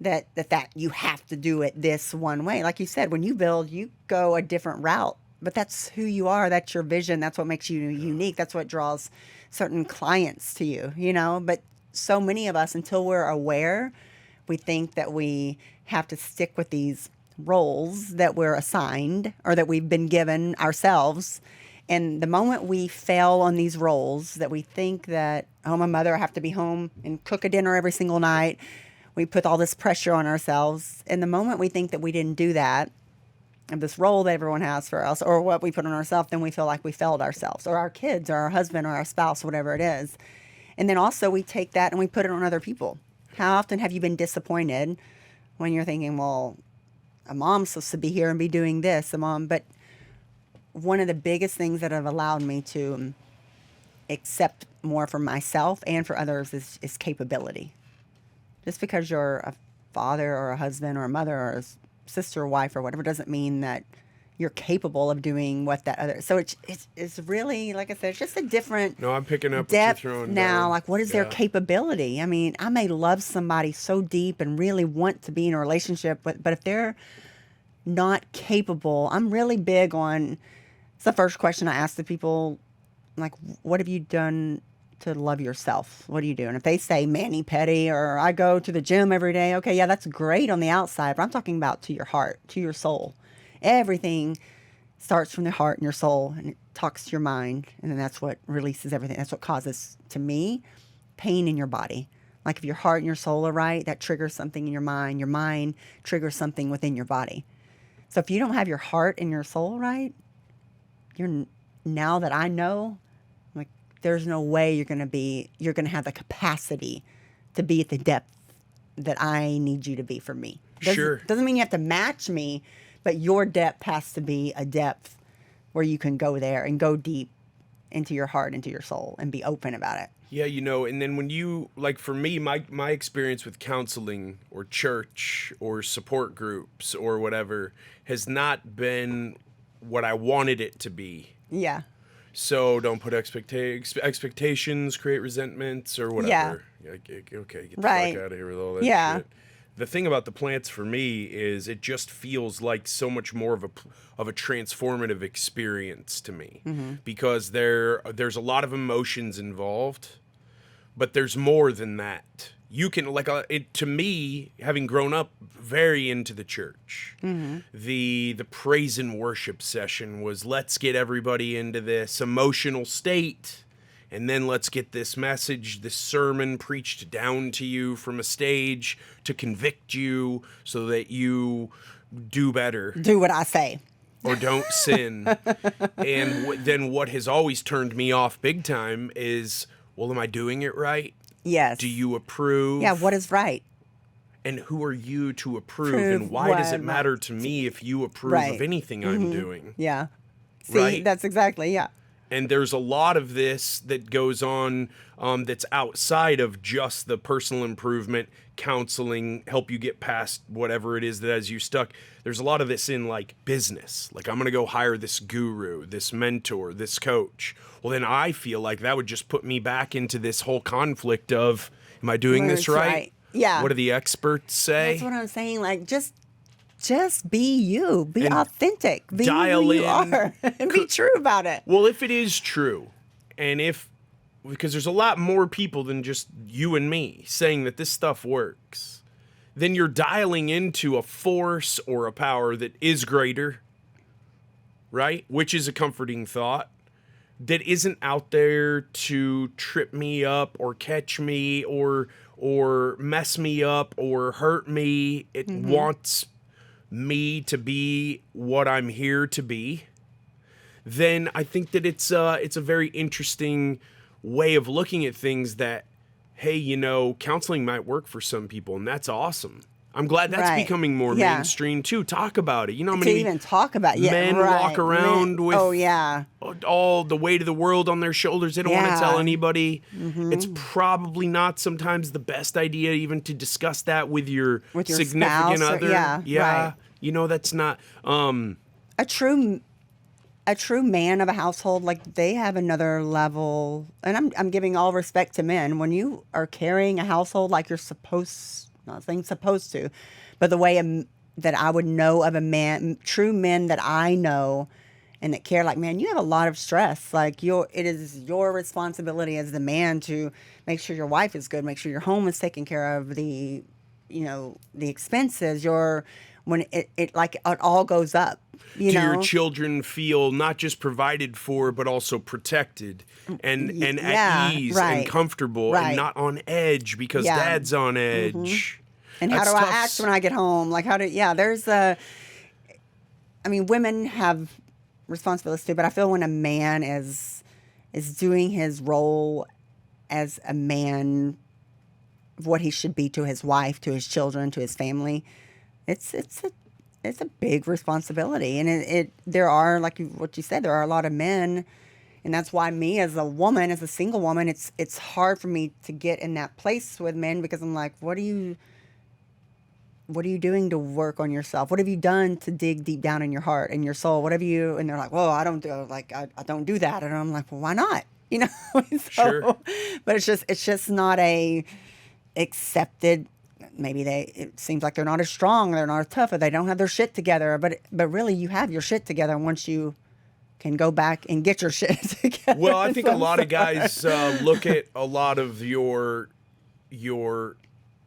that you have to do it this one way. Like you said, when you build, you go a different route. But that's who you are. That's your vision. That's what makes you unique. That's what draws certain clients to you, you know? But so many of us, until we're aware, we think that we have to stick with these roles that we're assigned or that we've been given ourselves. And the moment we fail on these roles, that we think that, oh, I'm a mother, I have to be home and cook a dinner every single night, we put all this pressure on ourselves. And the moment we think that we didn't do that, of this role that everyone has for us, or what we put on ourselves, then we feel like we failed ourselves, or our kids, or our husband, or our spouse, whatever it is. And then also we take that and we put it on other people. How often have you been disappointed when you're thinking, well, a mom's supposed to be here and be doing this, a mom, but one of the biggest things that have allowed me to accept more for myself and for others is capability. Just because you're a father or a husband or a mother or a sister or wife or whatever doesn't mean that you're capable of doing what that other. So it's really, like I said, it's just a different No, I'm picking up depth what you're throwing now. down. Like, what is their Yeah. capability? I mean, I may love somebody so deep and really want to be in a relationship, but if they're not capable, I'm really big on. It's the first question I ask the people, like, what have you done to love yourself? What do you do? And if they say mani-pedi or I go to the gym every day, okay, yeah, that's great on the outside, but I'm talking about to your heart, to your soul. Everything starts from the heart and your soul, and it talks to your mind, and then that's what releases everything. That's what causes, to me, pain in your body. Like if your heart and your soul are right, that triggers something in your mind triggers something within your body. So if you don't have your heart and your soul right, now that I know, like, there's no way you're going to have the capacity to be at the depth that I need you to be for me. Sure. Doesn't mean you have to match me, but your depth has to be a depth where you can go there and go deep into your heart, into your soul, and be open about it. Yeah, you know, and then when you, like for me, my experience with counseling or church or support groups or whatever has not been what I wanted it to be. Yeah. So don't put expectations, create resentments or whatever. Yeah. Okay, get the Right. fuck out of here with all that Yeah. shit. The thing about the plants for me is it just feels like so much more of a transformative experience to me, because there's a lot of emotions involved, but there's more than that. You can, like, to me, having grown up very into the church, the praise and worship session was, let's get everybody into this emotional state, and then let's get this message, this sermon preached down to you from a stage to convict you so that you do better Do what I say. or don't sin. And then what has always turned me off big time is, well, am I doing it right? Yes. Do you approve? Yeah, what is right? And who are you to approve? Prove And why does what it matter to me if you approve Right. of anything I'm doing? Yeah. See, Right. that's exactly, yeah. And there's a lot of this that goes on that's outside of just the personal improvement, counseling, help you get past whatever it is that has you stuck. There's a lot of this in, like, business. Like, I'm going to go hire this guru, this mentor, this coach. Well, then I feel like that would just put me back into this whole conflict of, am I doing this Where's right? right? Yeah. What do the experts say? That's what I'm saying. Like, just be you. Be And authentic. Be dial who you in. are. And be true about it. Well, if it is true, and because there's a lot more people than just you and me saying that this stuff works, then you're dialing into a force or a power that is greater, right? Which is a comforting thought, that isn't out there to trip me up or catch me or mess me up or hurt me. It wants me to be what I'm here to be. Then I think that it's a very interesting way of looking at things that, hey, you know, counseling might work for some people, and that's awesome. I'm glad that's Right. becoming more Yeah. mainstream too. Talk about it. You know how To many even talk about, yeah, men right. walk around with Oh yeah, all the weight of the world on their shoulders. They don't want to tell Yeah. anybody. It's probably not sometimes the best idea even to discuss that with your significant spouse or- other. yeah, right. You know, that's not a true man of a household, like they have another level. And I'm giving all respect to men. When you are carrying a household like you're not saying supposed to, but the way that I would know of a man, true men that I know and that care, like, man, you have a lot of stress. Like it is your responsibility as the man to make sure your wife is good, make sure your home is taken care of, the expenses, when it like it all goes up. do your children feel not just provided for but also protected and yeah, at ease right, and comfortable and right. not on edge because Yeah. dad's on edge. And how That's do tough. I act when I get home? Like, women have responsibilities too, but I feel when a man is doing his role as a man, what he should be to his wife, to his children, to his family, it's a big responsibility. And there are, like what you said, there are a lot of men, and that's why me as a woman, as a single woman, it's hard for me to get in that place with men, because I'm like, what are you doing to work on yourself? What have you done to dig deep down in your heart and your soul? What have you? And they're like, well, I don't do that. And I'm like, well, why not? Sure. But it's just not a accepted. Maybe it seems like they're not as strong, they're not as tough, or they don't have their shit together. But really, you have your shit together once you can go back and get your shit together. Well, I think a lot of guys look at a lot of your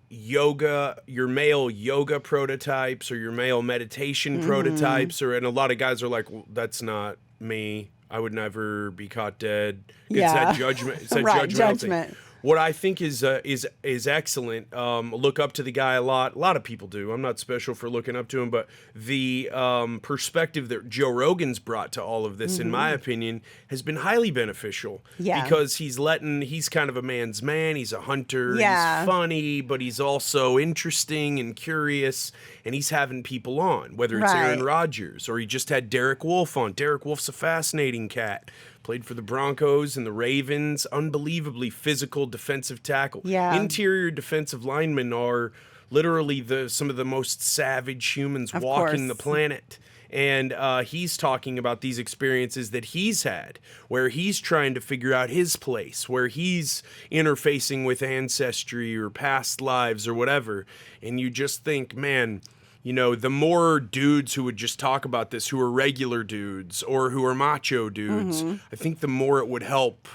yoga, your male yoga prototypes or your male meditation prototypes, and a lot of guys are like, well, that's not me. I would never be caught dead. It's that judgment. It's that Right, judgmental judgment. thing. What I think is excellent. Look up to the guy a lot. A lot of people do. I'm not special for looking up to him, but the perspective that Joe Rogan's brought to all of this, in my opinion, has been highly beneficial. Yeah. Because he's kind of a man's man. He's a hunter. Yeah. He's funny, but he's also interesting and curious. And he's having people on, whether it's Aaron Right. Rodgers or he just had Derek Wolfe on. Derek Wolfe's a fascinating cat. Played for the Broncos and the Ravens. Unbelievably physical defensive tackle. Yeah. Interior defensive linemen are literally some of the most savage humans walking the course. planet. And he's talking about these experiences that he's had, where he's trying to figure out his place, where he's interfacing with ancestry or past lives or whatever. And you just think, man, the more dudes who would just talk about this, who are regular dudes or who are macho dudes, I think the more it would help.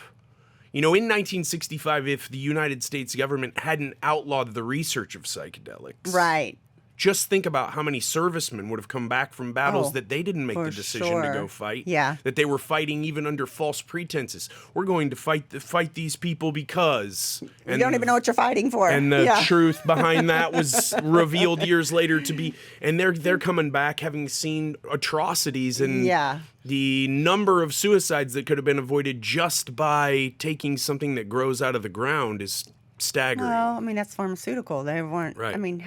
In 1965, if the United States government hadn't outlawed the research of psychedelics, Right. just think about how many servicemen would have come back from battles Oh, that they didn't make for the decision to sure. go fight. Yeah. That they were fighting even under false pretenses. We're going to fight these people because... You don't even know what you're fighting for. And the Yeah. truth behind that was revealed years later to be... And they're coming back having seen atrocities and... Yeah. The number of suicides that could have been avoided just by taking something that grows out of the ground is staggering. Well, that's pharmaceutical. They weren't. Right.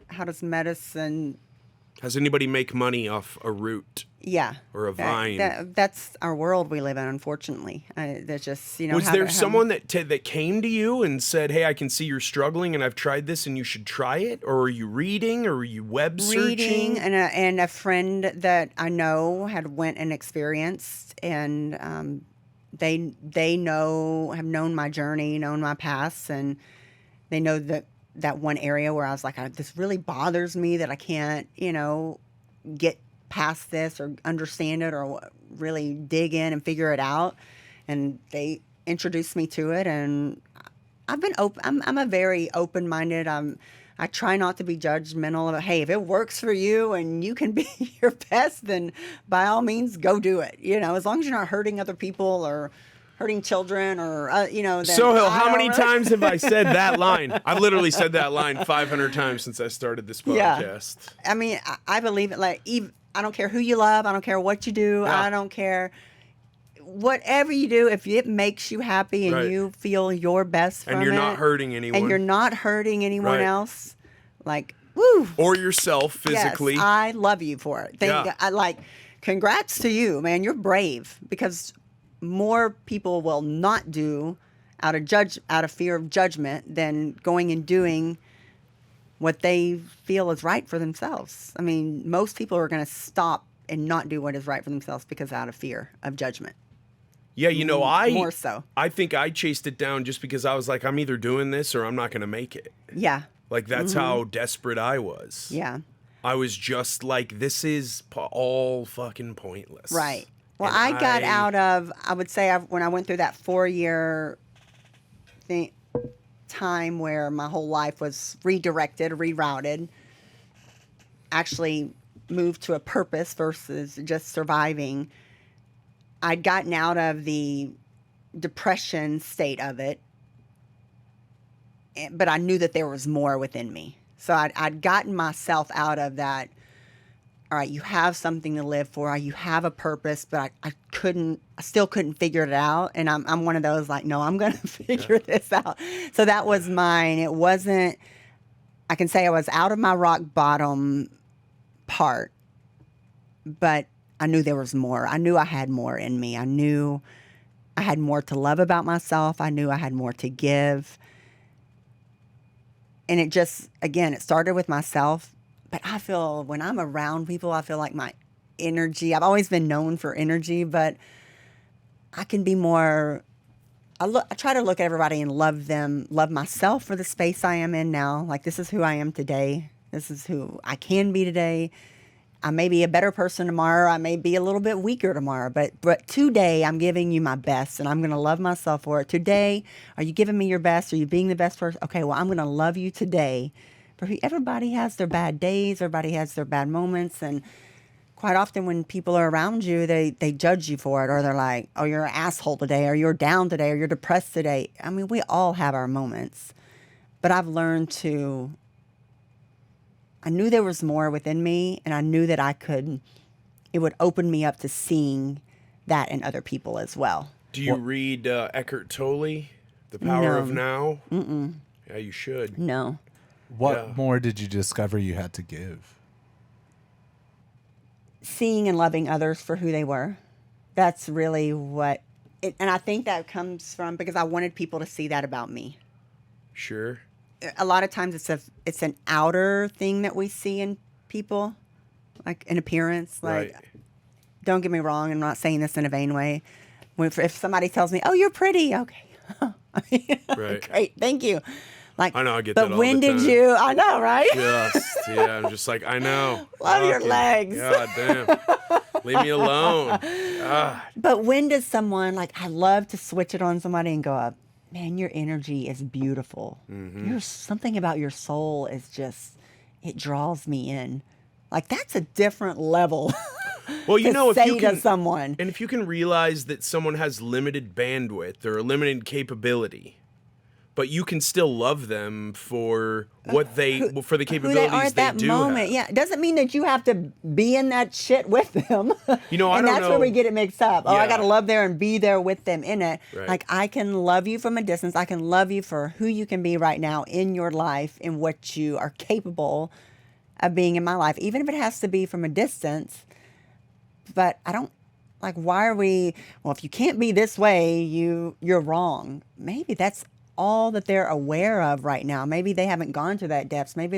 How does medicine? Has anybody make money off a root? Yeah. Or a vine. That's our world we live in, unfortunately. There's just, Was there someone that came to you and said, hey, I can see you're struggling and I've tried this and you should try it? Or are you reading or are you web searching? Reading, and a friend that I know had went and experienced, and they have known my journey, known my past, and they know that one area where I was like, this really bothers me that I can't, get past this or understand it or really dig in and figure it out. And they introduced me to it, and I've been open. I'm a very open-minded. I try not to be judgmental of, hey, if it works for you and you can be your best, then by all means go do it. As long as you're not hurting other people or hurting children or, then Sohail, how many really... times have I said that line? I've literally said that line 500 times since I started this podcast. Yeah. I believe it. Like, I don't care who you love. I don't care what you do. Yeah. I don't care. Whatever you do, if it makes you happy and Right. you feel your best from it. And you're not hurting anyone. And you're not hurting anyone Right. else. Like, woo. Or yourself physically. Yes, I love you for it. Yeah. Congrats to you, man. You're brave, because more people will not do out of fear of judgment than going and doing what they feel is right for themselves. I mean, most people are going to stop and not do what is right for themselves because out of fear of judgment. Yeah, More so. I think I chased it down just because I was like, I'm either doing this or I'm not going to make it. Yeah. Like, that's how desperate I was. Yeah. I was just like, this is all fucking pointless. Right. Well, And I got out of, I would say, when I went through that 4-year time where my whole life was redirected, rerouted, actually moved to a purpose versus just surviving. I'd gotten out of the depression state of it, but I knew that there was more within me. So I'd gotten myself out of that. All right, you have something to live for. You have a purpose, but I still couldn't figure it out. And I'm one of those like, no, I'm going to figure this out. So that was mine. It wasn't, I can say I was out of my rock bottom part, but I knew there was more. I knew I had more in me. I knew I had more to love about myself. I knew I had more to give. And it just, again, it started with myself. But I feel when I'm around people, I feel like my energy, I've always been known for energy, but I can be more, I try to look at everybody and love them, love myself for the space I am in now. Like, this is who I am today. This is who I can be today. I may be a better person tomorrow. I may be a little bit weaker tomorrow, but today I'm giving you my best, and I'm going to love myself for it. Today, are you giving me your best? Are you being the best person? Okay, well, I'm going to love you today. Everybody has their bad days. Everybody has their bad moments. And quite often when people are around you, they judge you for it. Or they're like, oh, you're an asshole today. Or you're down today. Or you're depressed today. I mean, we all have our moments. But I've learned I knew there was more within me. And I knew that it would open me up to seeing that in other people as well. Do you read Eckhart Tolle, The Power of Now? Mm-mm. Yeah, you should. No. What more did you discover you had to give? Seeing and loving others for who they were. That's really what, and I think that comes from, because I wanted people to see that about me. Sure. A lot of times it's an outer thing that we see in people, like an appearance. Like, Right. Don't get me wrong, I'm not saying this in a vain way. If somebody tells me, oh, you're pretty, okay. Right. Great, thank you. Like, I know, I get that all but when the did time. you? I know, right? I'm just like, I know. Love your Fucking legs. God damn. Leave me alone. God. But when does someone, like, I love to switch it on somebody and go, man, your energy is beautiful. There's something about your soul is just, it draws me in. Like, that's a different level. Well, you know, if say you can, to someone. and if you can realize that someone has limited bandwidth or a limited capability, but you can still love them for what for the Who capabilities they are at they that do moment. have. Yeah. It doesn't mean that you have to be in that shit with them. You know, I and don't that's know. where we get it mixed up. Oh, I Yeah. got to love there and be there with them in it. Right. Like, I can love you from a distance. I can love you for who you can be right now in your life and what you are capable of being in my life, even if it has to be from a distance. But I don't, like, why are we, well, if you can't be this way, you're wrong. Maybe that's all that they're aware of right now. Maybe they haven't gone to that depths. Maybe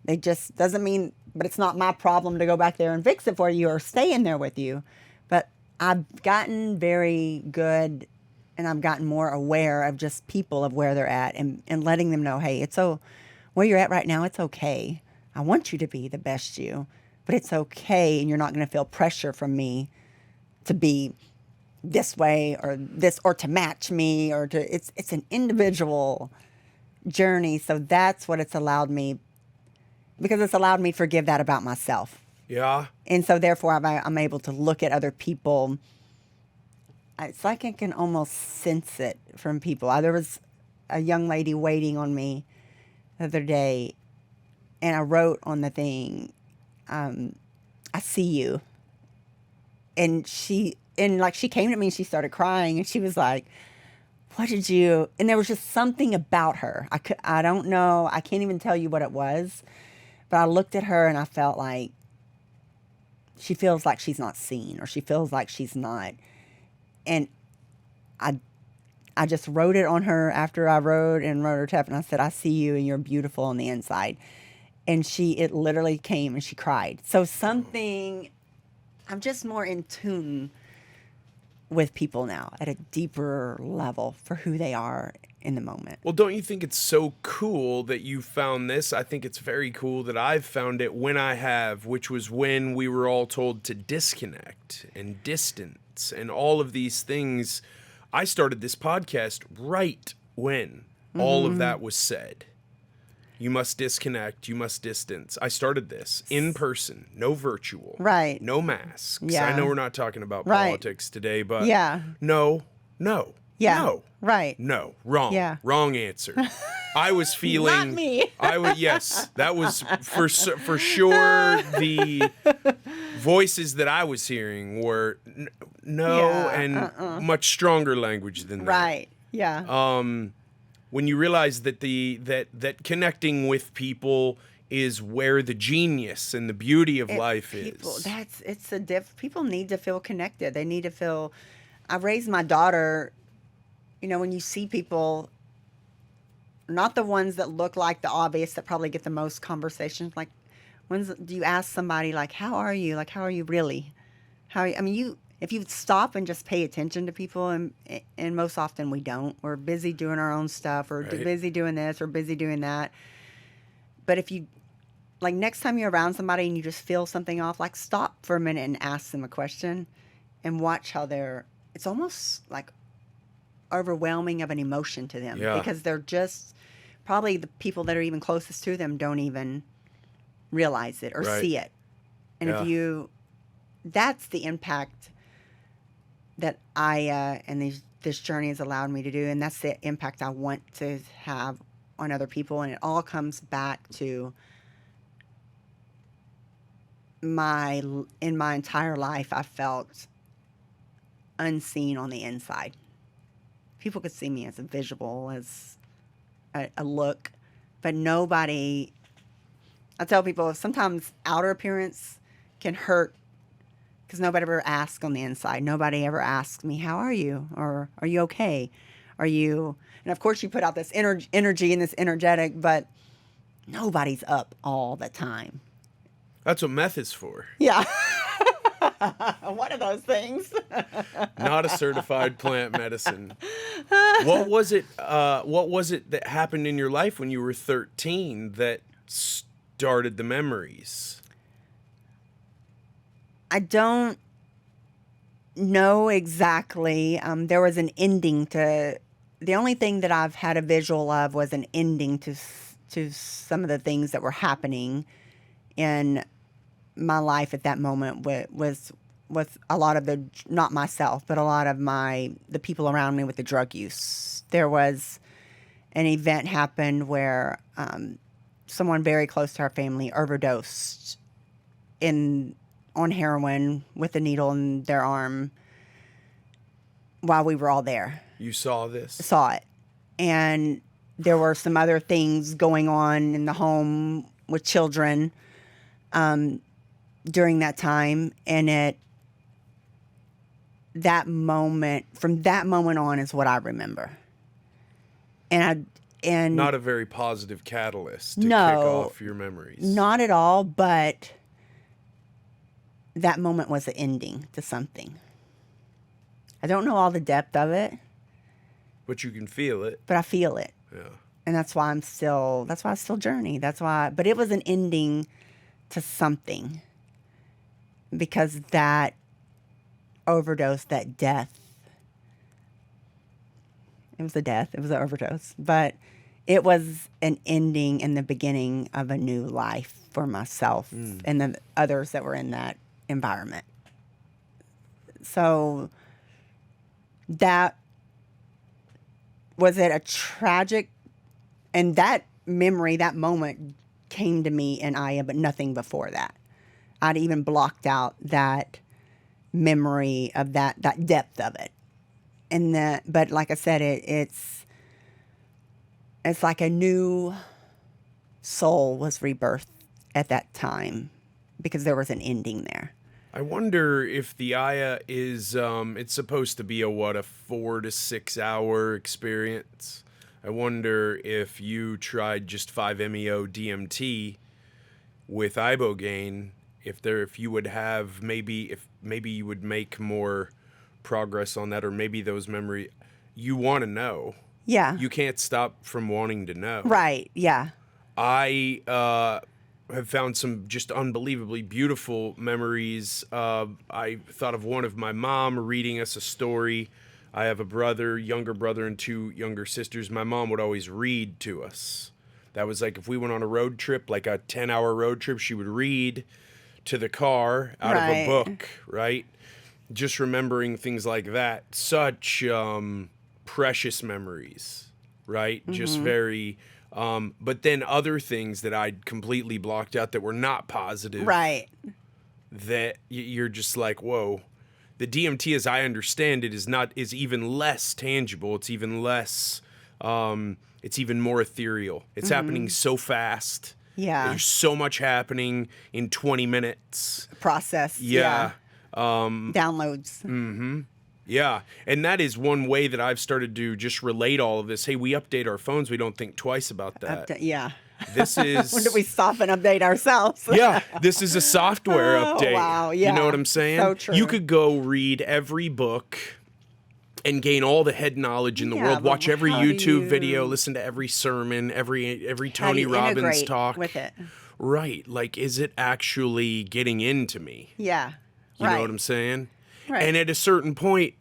they just, doesn't mean, but it's not my problem to go back there and fix it for you or stay in there with you. But I've gotten very good, and I've gotten more aware of just people, of where they're at, and letting them know, hey, where you're at right now, it's okay. I want you to be the best you, but it's okay, and you're not going to feel pressure from me to be this way or this, or to match me, or to, it's an individual journey. So that's what it's allowed me, because it's allowed me to forgive that about myself. Yeah. And so therefore I'm able to look at other people. It's like I can almost sense it from people. There was a young lady waiting on me the other day, and I wrote on the thing, I see you. And she came to me and she started crying, and she was like, what did you, and there was just something about her. I don't know. I can't even tell you what it was, but I looked at her and I felt like she feels like she's not seen, or she feels like she's not. And I just wrote it on her after I wrote her tap, and I said, I see you and you're beautiful on the inside. And it literally came and she cried. So I'm just more in tune with people now at a deeper level for who they are in the moment. Well, don't you think it's so cool that you found this? I think it's very cool that I've found it when I have, which was when we were all told to disconnect and distance and all of these things. I started this podcast right when all of that was said. You must disconnect. You must distance. I started this in person, no virtual. Right. No masks. Yeah. I know we're not talking about Right. politics today, but Yeah. no. Yeah. No. Right. No. Wrong. Yeah. Wrong answer. I was feeling. Not me. Yes, that was for sure the voices that I was hearing were no and much stronger language than that. Right. Yeah. When you realize that that connecting with people is where the genius and the beauty of life is. People need to feel connected. They need to feel. I raised my daughter. When you see people, not the ones that look like the obvious that probably get the most conversations. Like, do you ask somebody like, "How are you?" Like, "How are you really?" If you stop and just pay attention to people, and most often we don't. We're busy doing our own stuff, or busy doing this, or busy doing that. But if you, like, next time you're around somebody and you just feel something off, like, stop for a minute and ask them a question, and watch how it's almost like overwhelming of an emotion to them, because they're just probably the people that are even closest to them don't even realize it or see it. And that's the impact that I and this journey has allowed me to do, and that's the impact I want to have on other people. And it all comes back to in my entire life, I felt unseen on the inside. People could see me as a visual, as a look, but nobody. I tell people sometimes outer appearance can hurt because nobody ever asks on the inside. Nobody ever asks me, "How are you?" or "Are you okay?" Are you? And of course, you put out this energy and this energetic, but nobody's up all the time. That's what meth is for. Yeah. One of those things. Not a certified plant medicine. What was it that happened in your life when you were 13 that started the memories? I don't know exactly. There was an ending to. The only thing that I've had a visual of was an ending to some of the things that were happening in my life at that moment. Was with a lot of not myself, but a lot of the people around me with the drug use. There was an event happened where someone very close to our family overdosed on heroin with a needle in their arm while we were all there. You saw this? Saw it. And there were some other things going on in the home with children during that time. And from that moment on is what I remember. And not a very positive catalyst to kick off your memories. Not at all, but that moment was the ending to something. I don't know all the depth of it. But you can feel it. But I feel it. Yeah. And that's why I still journey. But it was an ending to something. Because that overdose, that death, it was a death, it was an overdose. But it was an ending and the beginning of a new life for myself and the others that were in that environment. So that was it a tragic, and that memory, that moment came to me in Aya, but nothing before that. I'd even blocked out that memory of that depth of it. but like I said, it's like a new soul was rebirthed at that time because there was an ending there. I wonder if the Aya is, it's supposed to be a 4 to 6 hour experience. I wonder if you tried just 5-MeO DMT with ibogaine, if you would have maybe you would make more progress on that, or maybe those memory you want to know. Yeah. You can't stop from wanting to know. Right. Yeah. I have found some just unbelievably beautiful memories. I thought of one of my mom reading us a story. I have a younger brother, and 2 younger sisters. My mom would always read to us. That was like if we went on a road trip, like a 10-hour road trip, she would read to the car out of a book, right? Just remembering things like that. Such precious memories, right? Mm-hmm. Just very... but then other things that I'd completely blocked out that were not positive. Right. That you're just like, whoa. The DMT, as I understand it, is even less tangible. It's even less, it's even more ethereal. It's happening so fast. Yeah. There's so much happening in 20 minutes. Process. Yeah. Downloads. Mm-hmm. Yeah, and that is one way that I've started to just relate all of this. Hey, we update our phones. We don't think twice about that. Yeah. This is... When do we stop and update ourselves? Yeah, this is a software update. Wow, yeah. You know what I'm saying? So true. You could go read every book and gain all the head knowledge in the world. Watch every YouTube video, listen to every sermon, every Tony Robbins talk. With it. Right. Like, is it actually getting into me? Yeah. You know what I'm saying? Right. And at a certain point,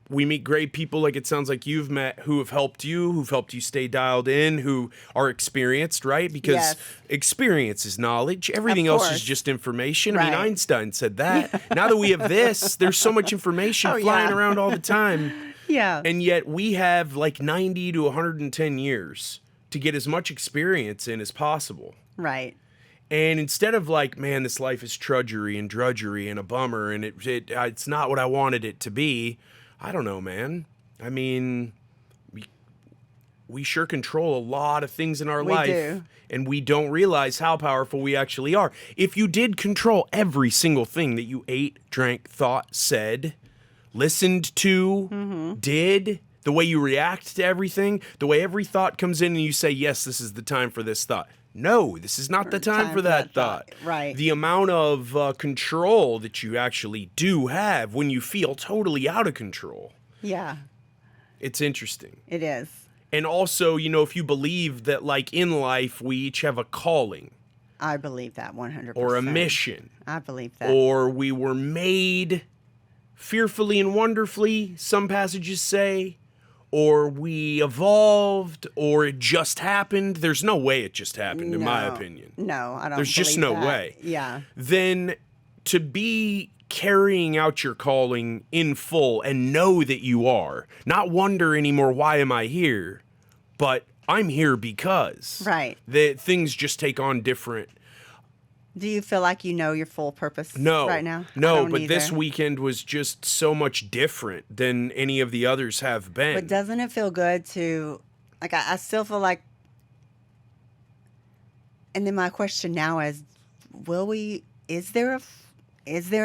we meet great people like it sounds like you've met who've helped you stay dialed in, who are experienced, right? Because experience is knowledge. Everything else is just information. I mean, Einstein said that. Now that we have this, there's so much information flying around all the time. Yeah. And yet we have like 90 to 110 years to get as much experience in as possible. Right. And instead of like, man, this life is drudgery and a bummer, and it's not what I wanted it to be. I don't know, man. I mean, we sure control a lot of things in our life. Do. And we don't realize how powerful we actually are. If you did control every single thing that you ate, drank, thought, said, listened to, did, the way you react to everything, the way every thought comes in and you say, yes, this is the time for this thought. No, this is not the time for that thought. Right. The amount of control that you actually do have when you feel totally out of control. Yeah. It's interesting. It is. And also, you know, if you believe that, like, in life, we each have a calling. I believe that 100%. Or a mission. I believe that. Or we were made fearfully and wonderfully, some passages say. Or we evolved, or it just happened. There's no way it just happened, in my opinion. No, I don't. There's just no way. Yeah. Then to be carrying out your calling in full and know that you are, not wonder anymore, why am I here? But I'm here because. Right. That things just take on different. Do you feel like you know your full purpose right now? No, but this weekend was just so much different than any of the others have been. But doesn't it feel good to, like, I still feel like, and then my question now is, is there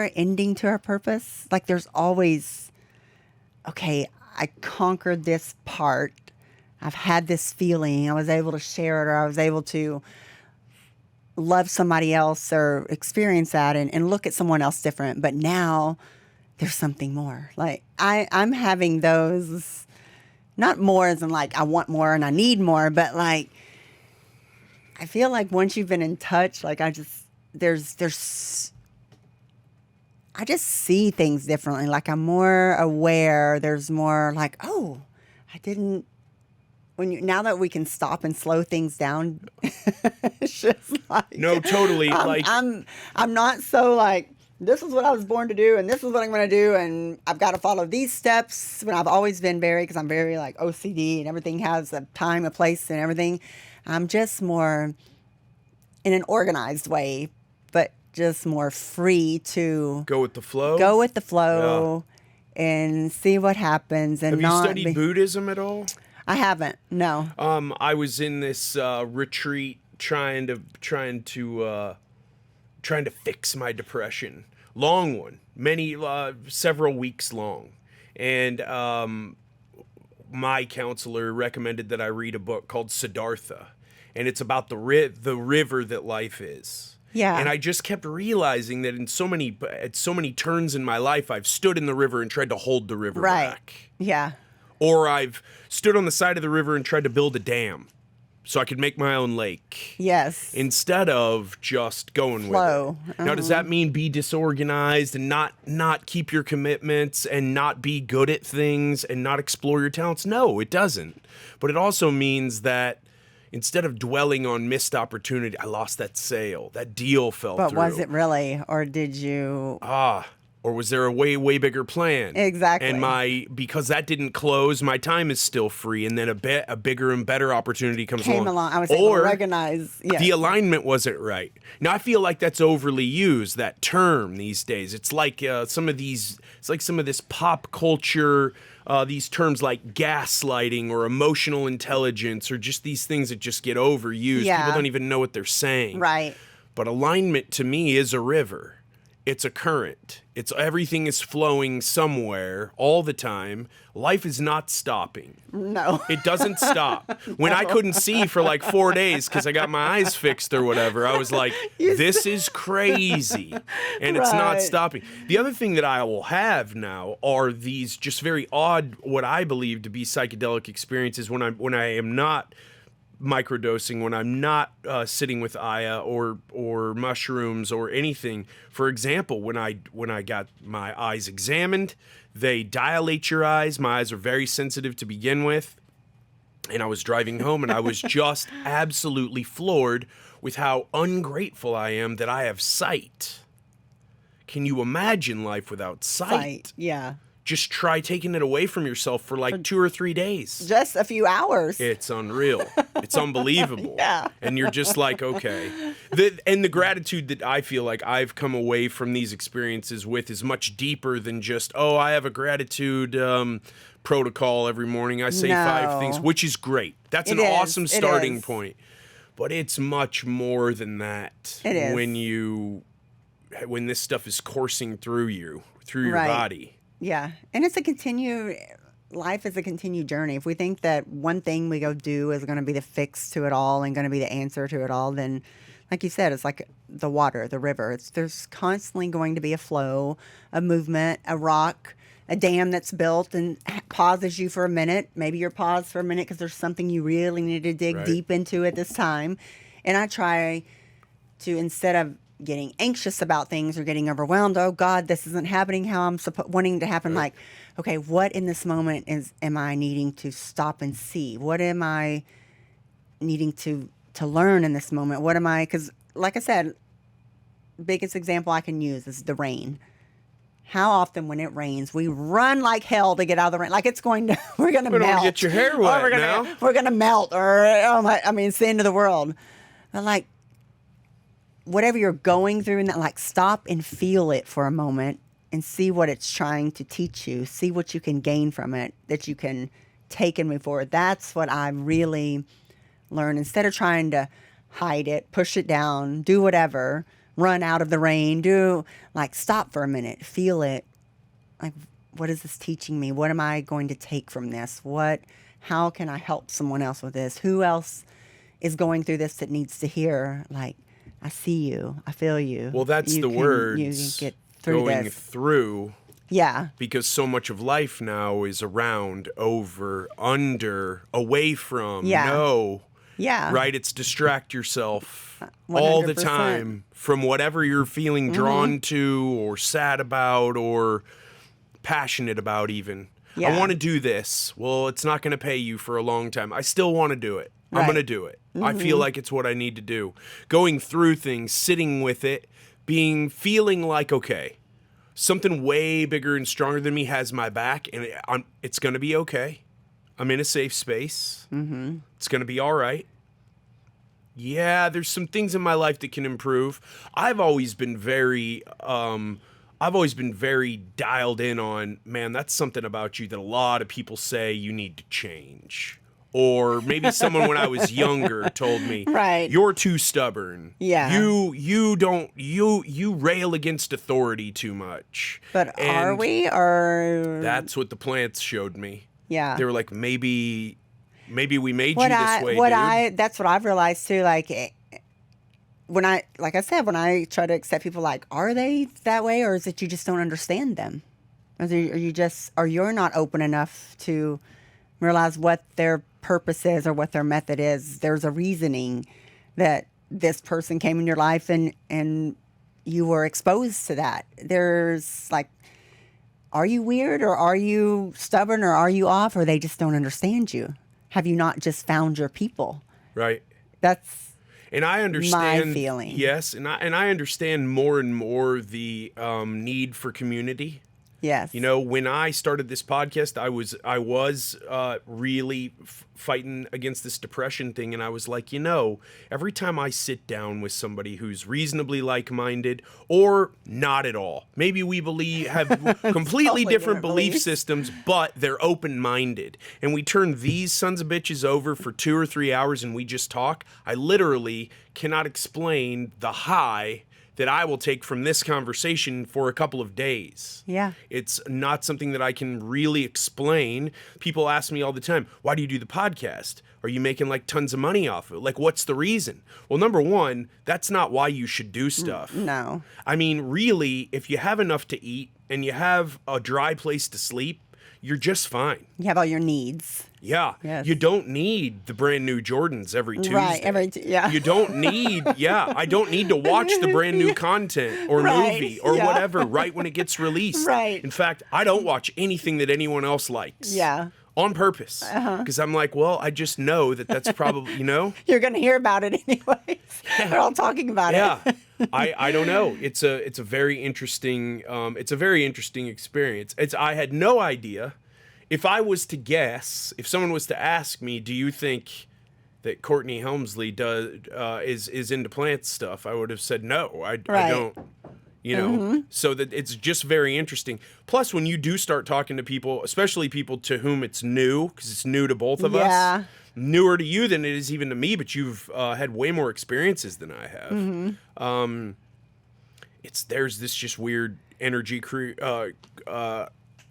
an ending to our purpose? Like, there's always, okay, I conquered this part. I've had this feeling. I was able to share it, or I was able to love somebody else or experience that and look at someone else different. But now there's something more. Like I'm having those, not more as in like I want more and I need more, but like I feel like once you've been in touch, like I just see things differently. Like I'm more aware. There's more like, oh, I didn't. Now that we can stop and slow things down, it's just like no, totally. I'm not so like this is what I was born to do and this is what I'm going to do and I've got to follow these steps. When I've always been because I'm very like OCD and everything has a time, a place, and everything. I'm just more in an organized way, but just more free to go with the flow. Go with the flow. and see what happens. And Have you not studied be- Buddhism at all? I haven't. No. I was in this retreat trying to fix my depression. Long one, several weeks long, and my counselor recommended that I read a book called Siddhartha, and it's about the river that life is. Yeah. And I just kept realizing that at so many turns in my life, I've stood in the river and tried to hold the river back. Yeah. Or I've stood on the side of the river and tried to build a dam so I could make my own lake. Yes. Instead of just going Flow. with it. Now, does that mean be disorganized and not keep your commitments and not be good at things and not explore your talents? No, it doesn't. But it also means that instead of dwelling on missed opportunity, I lost that sale. That deal fell through. But was it really, or did you? Or was there a way, way bigger plan? Exactly. And because that didn't close, my time is still free, and then a bigger and better opportunity came along. I was able to recognize. Yeah. The alignment wasn't right. Now I feel like that's overly used, that term these days. It's like some of this pop culture. These terms like gaslighting or emotional intelligence or just these things that just get overused. Yeah. People don't even know what they're saying. Right. But alignment to me is a river. It's a current. Everything is flowing somewhere all the time. Life is not stopping. No. It doesn't stop. When I couldn't see for like 4 days because I got my eyes fixed or whatever, I was like, this is crazy. And it's not Right. stopping. The other thing that I will have now are these just very odd, what I believe to be psychedelic experiences when I am not microdosing, when I'm not sitting with Aya or mushrooms or anything. For example, when I got my eyes examined, they dilate your eyes. My eyes are very sensitive to begin with. And I was driving home and I was just absolutely floored with how ungrateful I am that I have sight. Can you imagine life without sight? Yeah. Just try taking it away from yourself for like 2 or 3 days. Just a few hours. It's unreal. It's unbelievable. Yeah. And you're just like, okay. The gratitude that I feel like I've come away from these experiences with is much deeper than just, I have a gratitude protocol every morning. I say 5 things, which is great. That's an awesome starting point. But it's much more than that. It is. When this stuff is coursing through your Right. body. Yeah. And life is a continued journey. If we think that one thing we go do is going to be the fix to it all and going to be the answer to it all, then like you said, it's like the water, the river. There's constantly going to be a flow, a movement, a rock, a dam that's built and pauses you for a minute. Maybe you're paused for a minute because there's something you really need to dig deep into at this time. And I try to, instead of getting anxious about things or getting overwhelmed, oh God, this isn't happening how I'm wanting to happen. Like, okay, what in this moment am I needing to stop and see? What am I needing to learn in this moment? Because like I said, biggest example I can use is the rain. How often when it rains, we run like hell to get out of the rain. Like we're going to melt. We don't want to get your hair wet We're going to melt it's the end of the world. But like, whatever you're going through and that, like, stop and feel it for a moment and see what it's trying to teach you. See what you can gain from it that you can take and move forward. That's what I really learned. Instead of trying to hide it, push it down, do whatever, run out of the rain, stop for a minute, feel it. Like, what is this teaching me? What am I going to take from this? How can I help someone else with this? Who else is going through this that needs to hear, like, I see you. I feel you. Well, that's the words. You can get through going through. Yeah. Because so much of life now is around, over, under, away from, no. Yeah. Right? It's distract yourself all the 100%. time from whatever you're feeling drawn to or sad about or passionate about even. Yeah. I want to do this. Well, it's not going to pay you for a long time. I still want to do it. I'm going to do it. I feel like it's what I need to do. Going through things, sitting with it, feeling like, okay, something way bigger and stronger than me has my back, and it's going to be okay. I'm in a safe space. Mm-hmm. It's going to be all right. Yeah, there's some things in my life that can improve. I've always been very I've always been very dialed in on, man, that's something about you that a lot of people say you need to change. Or maybe someone when I was younger told me, Right. you're too stubborn. Yeah. You rail against authority too much. But And are we? Or that's what the plants showed me. yeah. They were like, maybe we made you this way, dude. That's what I've realized too. Like when I try to accept people, like, are they that way, or is it you just don't understand them? Or you're not open enough to realize what their purpose is or what their method is. There's a reasoning that this person came in your life and you were exposed to that. There's like, are you weird, or are you stubborn, or are you off, or they just don't understand you? Have you not just found your people? Right. That's And I understand my feeling. Yes, and I understand more and more the need for community. yes. You know, when I started this podcast, I was really fighting against this depression thing, and I was like, you know, every time I sit down with somebody who's reasonably like-minded or not at all, maybe we have completely Totally different different belief beliefs. systems, but they're open-minded, and we turn these sons of bitches over for 2 or 3 hours and we just talk, I literally cannot explain the high that I will take from this conversation for a couple of days. Yeah. It's not something that I can really explain. People ask me all the time, why do you do the podcast? Are you making like tons of money off of it? Like, what's the reason? Well, number one, that's not why you should do stuff. No. I mean, really, if you have enough to eat and you have a dry place to sleep, you're just fine. You have all your needs. Yeah. Yes. You don't need the brand new Jordans every Tuesday. Right. Yeah. You don't need, I don't need to watch the brand new content or Right, movie or yeah. whatever right when it gets released. Right. In fact, I don't watch anything that anyone else likes. Yeah. On purpose. Because I'm like, well, I just know that's probably, you know? You're going to hear about it anyways. They're all talking about Yeah. it. I don't know. It's a very interesting experience. I had no idea. If I was to guess, if someone was to ask me, do you think that Courtney Hemsley is into plant stuff, I would have said no. I don't. You know, so that it's just very interesting. Plus, when you do start talking to people, especially people to whom it's new, because it's new to both of Yeah. us, newer to you than it is even to me, but you've had way more experiences than I have. There's this just weird energy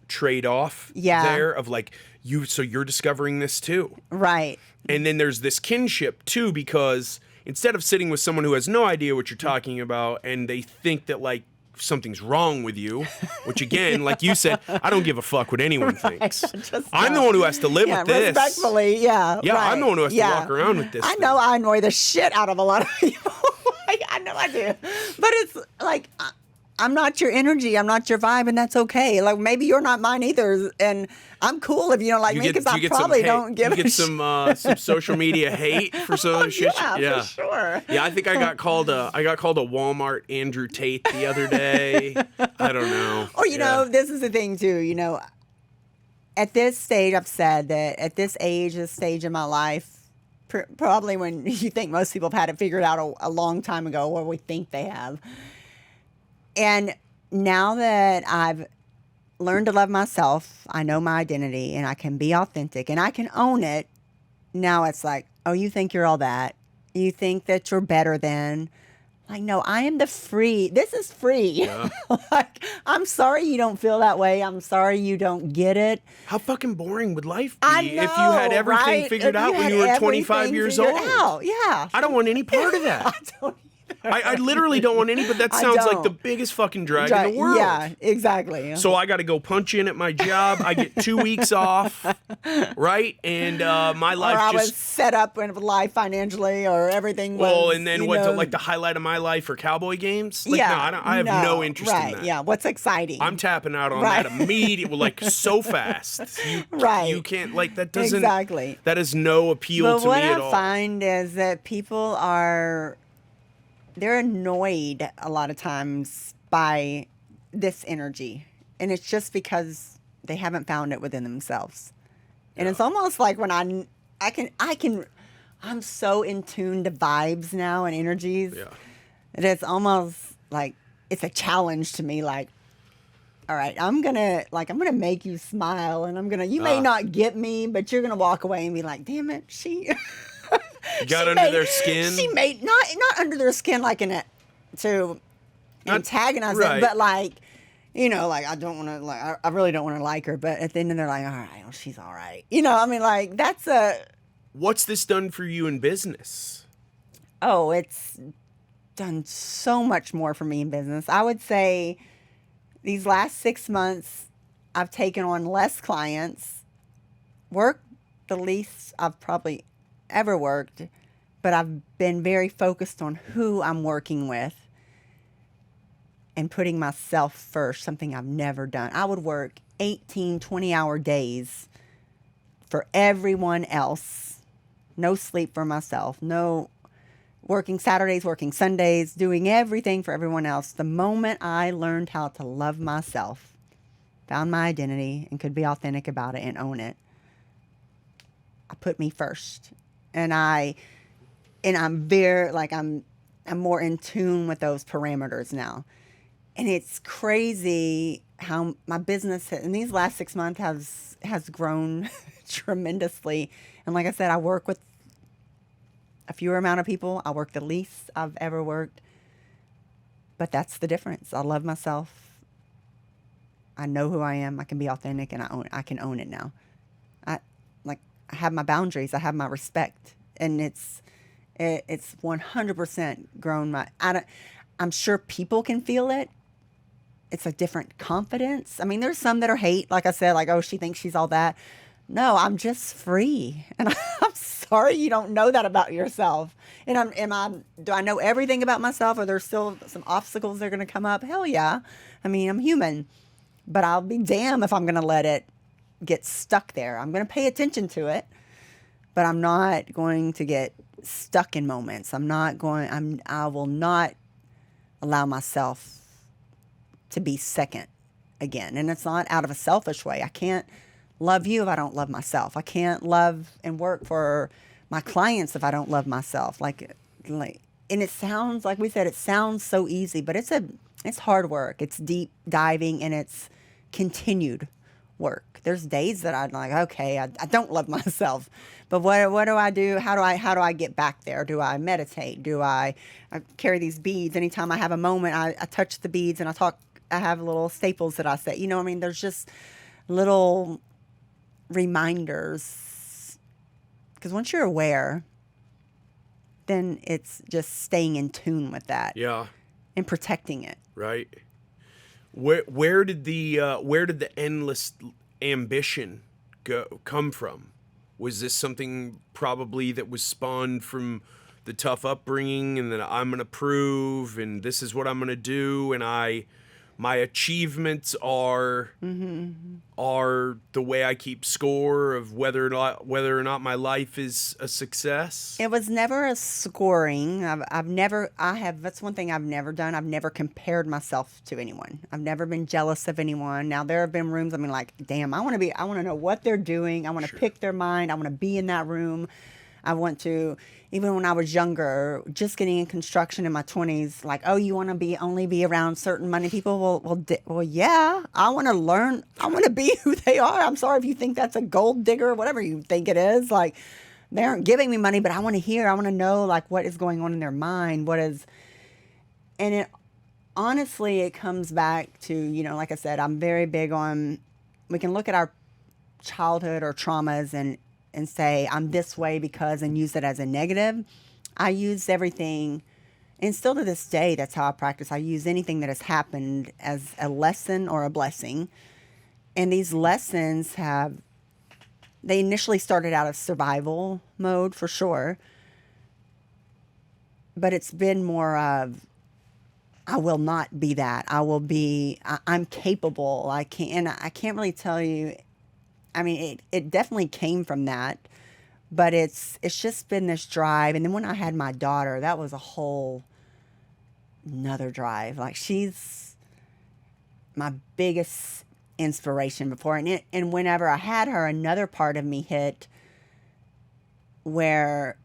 trade-off there of like so you're discovering this too. Right. And then there's this kinship too, because instead of sitting with someone who has no idea what you're talking about and they think that like something's wrong with you, which again, like you said, I don't give a fuck what anyone thinks. I'm the one who has to live with this. Respectfully, yeah. Yeah, right. I'm the one who has to walk around with this. I know I annoy the shit out of a lot of people. Like, I know I do. But it's like, I'm not your energy. I'm not your vibe, and that's okay. Like, maybe you're not mine either. And I'm cool if you don't like me, because I probably don't give a shit. Some social media hate for some other shit. Yeah, for sure. Yeah, I think I got called a Walmart Andrew Tate the other day. I don't know. Or, you know, this is the thing, too. You know, at this stage, I've said that at this stage in my life, probably when you think most people have had it figured out a long time ago, or we think they have. And now that I've learned to love myself, I know my identity, and I can be authentic, and I can own it. Now it's like, oh, you think you're all that? You think that you're better than? Like, no, I am the free. This is free. Yeah. Like, I'm sorry you don't feel that way. I'm sorry you don't get it. How fucking boring would life be I know, if you had everything right? figured If out when had you were 25 everything years figured old? out. Yeah. I don't want any part of that. I don't either. I literally don't want any, but that I sounds like don't. the biggest fucking drag in the world. Yeah, exactly. So I got to go punch in at my job. I get 2 weeks off, right? And my life or I just... was set up in life financially, or everything was... Well, and then like the highlight of my life are Cowboy games? Like, yeah, no, I have no interest in that. Yeah, what's exciting? I'm tapping out on that immediately, like so fast. You can't, like, that doesn't... Exactly. That has no appeal But to me what at I all. find is that people they're annoyed a lot of times by this energy. And it's just because they haven't found it within themselves. And it's almost like when I'm so in tune to vibes now and energies. Yeah. That it's almost like it's a challenge to me. Like, all right, I'm gonna make you smile, and you may not get me, but you're gonna walk away and be like, damn it, she Got under their skin. She made not under their skin like in it to antagonize right. them, but like, you know, like I don't want to like I really don't want to like her, but at the end they're like, all right, well, she's all right. You know, I mean, like that's a. What's this done for you in business? Oh, it's done so much more for me in business. I would say these last 6 months, I've taken on less clients, worked the least I've probably ever worked, but I've been very focused on who I'm working with and putting myself first, something I've never done. I would work 18, 20-hour days for everyone else, no sleep for myself, no working Saturdays, working Sundays, doing everything for everyone else. The moment I learned how to love myself, found my identity, and could be authentic about it and own it, I put me first. And I'm very, like, I'm more in tune with those parameters now. And it's crazy how my business in these last 6 months has grown tremendously. And like I said, I work with a fewer amount of people. I work the least I've ever worked. But that's the difference. I love myself. I know who I am. I can be authentic, and I can own it now. I have my boundaries. I have my respect, and it's 100% grown I'm sure people can feel it. It's a different confidence. I mean, there's some that are hate, like I said, like, oh, she thinks she's all that. No, I'm just free. And I'm sorry you don't know that about yourself. And do I know everything about myself? Are there still some obstacles that are going to come up? Hell yeah. I mean, I'm human. But I'll be damned if I'm going to let it get stuck there. I'm going to pay attention to it. But I'm not going to get stuck in moments. I will not allow myself to be second again. And it's not out of a selfish way. I can't love you if I don't love myself. I can't love and work for my clients if I don't love myself. Like, and it sounds, like we said, it sounds so easy, but it's hard work. It's deep diving, and it's continued work. There's days that I'm like, okay, I don't love myself, but what do I do? How do I get back there? Do I meditate? Do I carry these beads? Anytime I have a moment, I touch the beads and I have little staples that I say, you know what I mean? There's just little reminders, because once you're aware, then it's just staying in tune with that. Yeah. And protecting it. Right. Where did the endless ambition come from? Was this something probably that was spawned from the tough upbringing, and that I'm going to prove, and this is what I'm going to do, and my achievements are the way I keep score of whether or not my life is a success? It was never a scoring. That's one thing I've never done. I've never compared myself to anyone. I've never been jealous of anyone. Now, there have been rooms, I mean, like, damn, I want to know what they're doing. I want to pick their mind. I want to be in that room. I want to, even when I was younger, just getting in construction in my 20s, like, oh, you want to only be around certain money people? Well, yeah, I want to learn. I want to be who they are. I'm sorry if you think that's a gold digger or whatever you think it is. Like, they aren't giving me money, but I want to know, like, what is going on in their mind. Honestly, it comes back to, you know, like I said, I'm very big on, we can look at our childhood or traumas and say, I'm this way because, and use it as a negative. I use everything, and still to this day, that's how I practice. I use anything that has happened as a lesson or a blessing. And these lessons they initially started out of survival mode for sure. But it's been more of, I will not be that. I'm capable. I can't really tell you. I mean, it definitely came from that, but it's just been this drive. And then when I had my daughter, that was a whole another drive. Like, she's my biggest inspiration before. And whenever I had her, another part of me hit where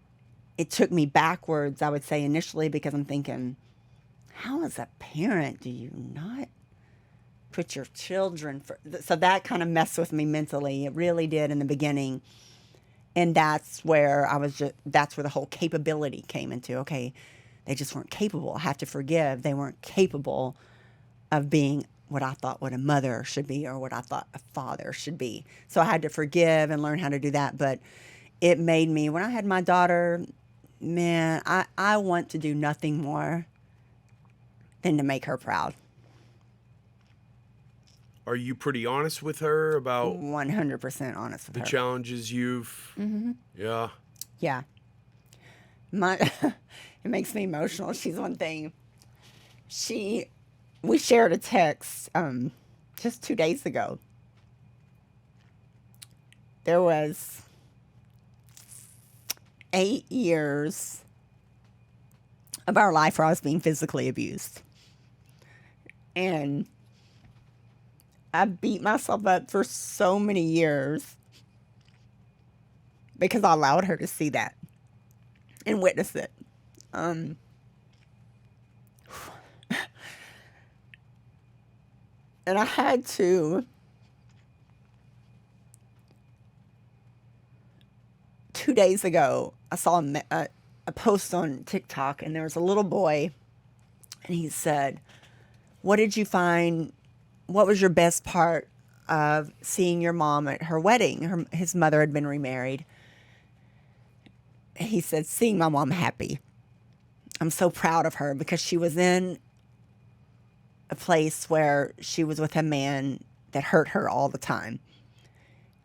it took me backwards, I would say initially, because I'm thinking, how as a parent do you not put your children first. So that kind of messed with me mentally. It really did in the beginning. And that's where that's where the whole capability came into. Okay, they just weren't capable. I have to forgive. They weren't capable of being what I thought what a mother should be or what I thought a father should be. So I had to forgive and learn how to do that. But it made me, when I had my daughter, man, I want to do nothing more than to make her proud. Are you pretty honest with her about 100% honest with the her. challenges you've? Yeah. Yeah. It makes me emotional. She's one thing. We shared a text just 2 days ago. There was 8 years of our life where I was being physically abused. And I beat myself up for so many years because I allowed her to see that and witness it. And I had to 2 days ago, I saw a post on TikTok, and there was a little boy, and he said, "What did you find? What was your best part of seeing your mom at her wedding?" His mother had been remarried. He said, "Seeing my mom happy. I'm so proud of her because she was in a place where she was with a man that hurt her all the time."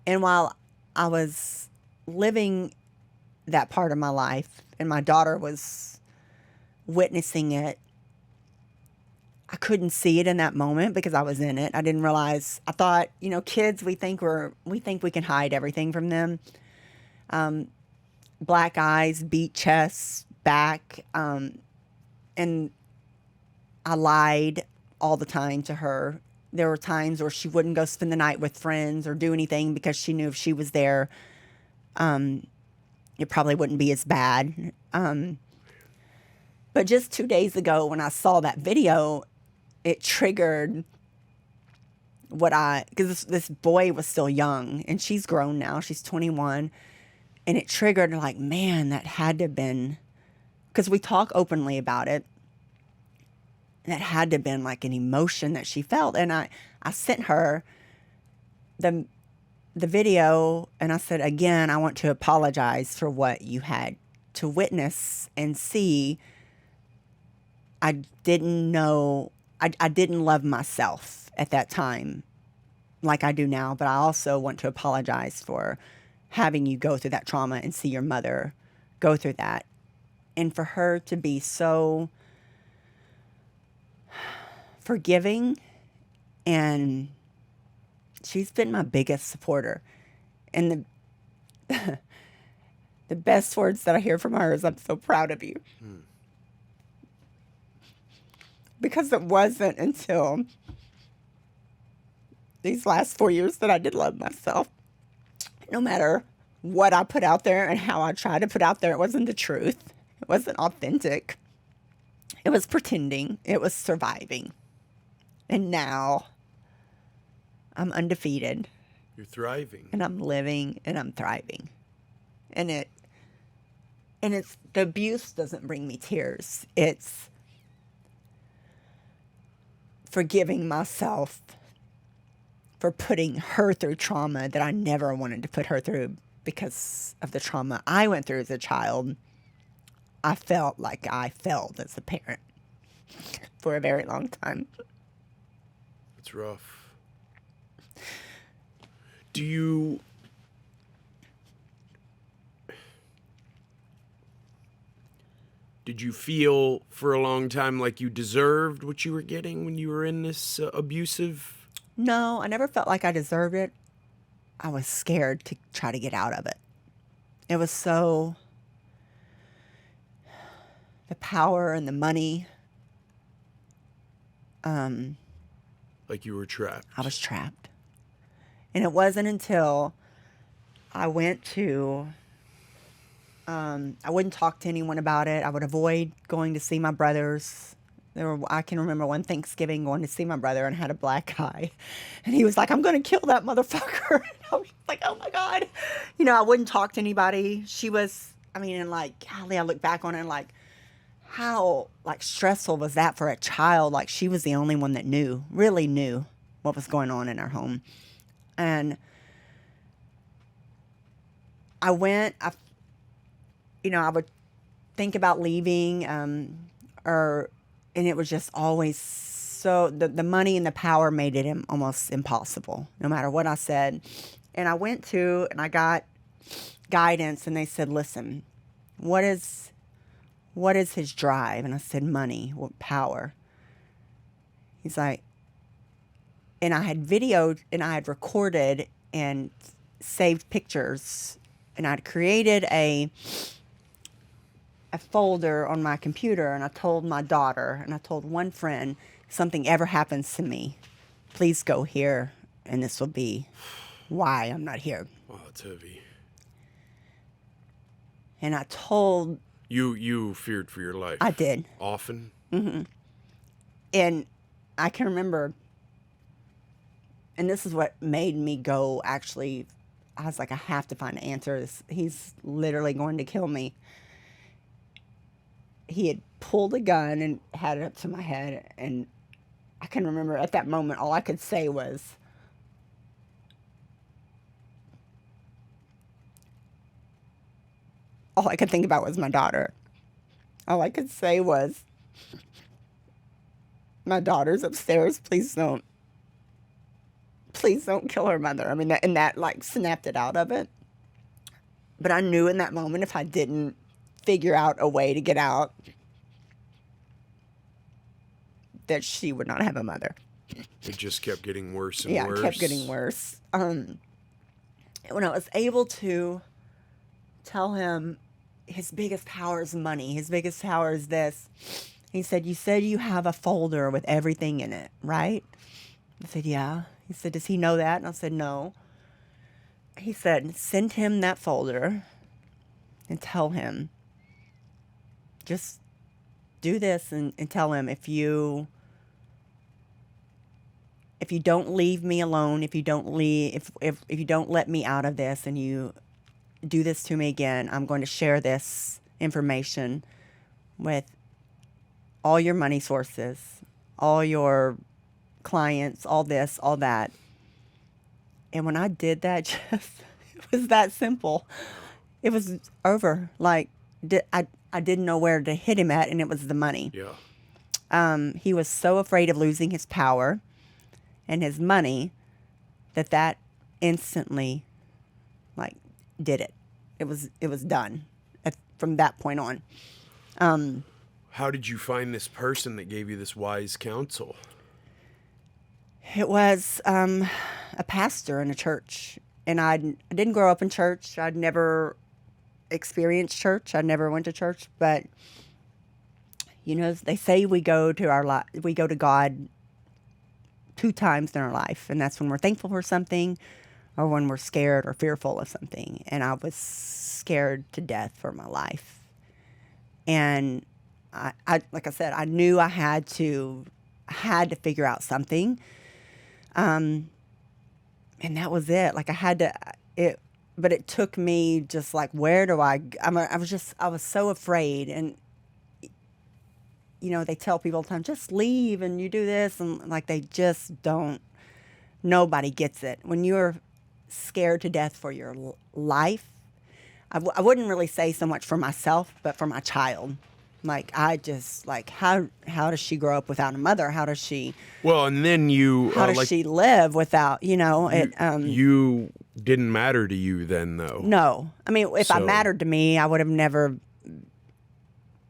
And while I was living that part of my life and my daughter was witnessing it, I couldn't see it in that moment because I was in it. I didn't realize. I thought, kids, we think we can hide everything from them. Black eyes, beat chests, back, and I lied all the time to her. There were times where she wouldn't go spend the night with friends or do anything because she knew if she was there, it probably wouldn't be as bad. But just 2 days ago when I saw that video, it triggered because this boy was still young and she's grown now. She's 21. And it triggered like, man, that had to have been, because we talk openly about it. That had to have been like an emotion that she felt. And I sent her the video and I said, again, I want to apologize for what you had to witness and see. I didn't know, I didn't love myself at that time like I do now, but I also want to apologize for having you go through that trauma and see your mother go through that. And for her to be so forgiving, and she's been my biggest supporter. And the best words that I hear from her is, "I'm so proud of you." Because it wasn't until these last 4 years that I did love myself. No matter what I put out there and how I tried to put out there, it wasn't the truth. It wasn't authentic. It was pretending. It was surviving. And now I'm undefeated. You're thriving. And I'm living and I'm thriving. And it's the abuse doesn't bring me tears. It's forgiving myself for putting her through trauma that I never wanted to put her through because of the trauma I went through as a child. I felt like I failed as a parent for a very long time. It's rough. Did you feel for a long time like you deserved what you were getting when you were in this abusive? No, I never felt like I deserved it. I was scared to try to get out of it. It was so, the power and the money. Like you were trapped. I was trapped. And it wasn't until I went to, I wouldn't talk to anyone about it. I would avoid going to see my brothers I can remember one Thanksgiving going to see my brother and had a black eye. And he was like, I'm going to kill that motherfucker. And I was like, oh my God. I wouldn't talk to anybody. She was, and like, golly, I look back on it and like, how like stressful was that for a child? Like she was the only one that really knew what was going on in our home. And I would think about leaving, and it was just always so, the money and the power made it almost impossible, no matter what I said. And I went to, and I got guidance, and they said, listen, what is his drive? And I said, money, power. He's like, and I had videoed, and I had recorded and saved pictures, and I'd created a folder on my computer, and I told my daughter, and I told one friend, something ever happens to me, please go here, and this will be why I'm not here. Oh, that's heavy. And I told... You feared for your life. I did. Often? Mm-hmm. And I can remember, and this is what made me go, actually, I was like, I have to find an answer. He's literally going to kill me. He had pulled a gun and had it up to my head, and I can remember at that moment, all I could say was, all I could think about was my daughter. All I could say was, my daughter's upstairs, please don't kill her mother. That like snapped it out of it. But I knew in that moment, if I didn't figure out a way to get out, that she would not have a mother. It just kept getting worse and worse. Yeah, it kept getting worse. When I was able to tell him his biggest power is money, his biggest power is this, he said, you said you have a folder with everything in it, right? I said, yeah. He said, does he know that? And I said, no. He said, send him that folder and tell him, just do this and tell him, if you don't leave me alone, if you don't let me out of this and you do this to me again, I'm going to share this information with all your money sources, all your clients, all this, all that. And when I did that, it was that simple. It was over. Like, I didn't know where to hit him at, and it was the money. Yeah. He was so afraid of losing his power and his money that instantly, like, did it. It was done from that point on. How did you find this person that gave you this wise counsel? It was a pastor in a church, and I didn't grow up in church. I'd never experienced church. I never went to church, but they say we go to God 2 times in our life, and that's when we're thankful for something, or when we're scared or fearful of something. And I was scared to death for my life, and I like I said, I knew I had to figure out something. And that was it. Like, I had to, but it took me just like, where do I was so afraid. And, they tell people all the time, just leave and you do this. And like, they just don't, nobody gets it. When you're scared to death for your life, I wouldn't really say so much for myself, but for my child. Like, I just, like, how does she grow up without a mother? How does she... Well, and then you... How does she live without, You didn't matter to you then, though. No. If I mattered to me, I would have never...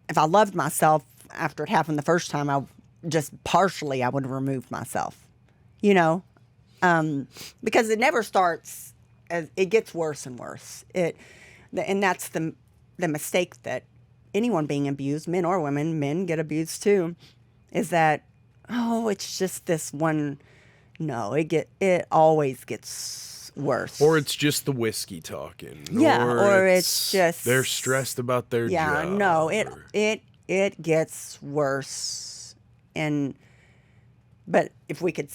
If I loved myself after it happened the first time, I would have removed myself. Because it never starts... It gets worse and worse. And that's the mistake that anyone being abused, men or women, men get abused too, is that, it's just this one. No, it always gets worse. Or it's just the whiskey talking. Yeah, or it's just they're stressed about their job. Yeah, no, it gets worse But if we could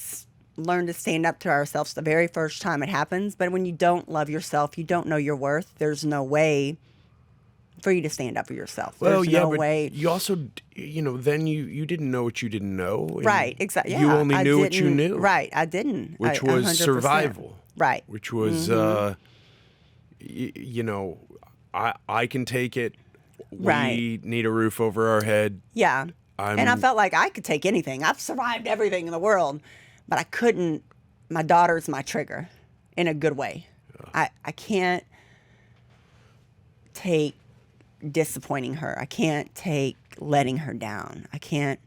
learn to stand up to ourselves the very first time it happens, but when you don't love yourself, you don't know your worth, there's no way for you to stand up for yourself. Well, There's yeah, no but way. you also, then you didn't know what you didn't know. And Right, exactly. Yeah, you only I knew what you didn't- knew. Right, I didn't. Which 100%. was survival. Right. Which was, I can take it. Right. We need a roof over our head. Yeah. And I felt like I could take anything. I've survived everything in the world, but I couldn't. My daughter's my trigger in a good way. I can't take disappointing her. I can't take letting her down. I can't.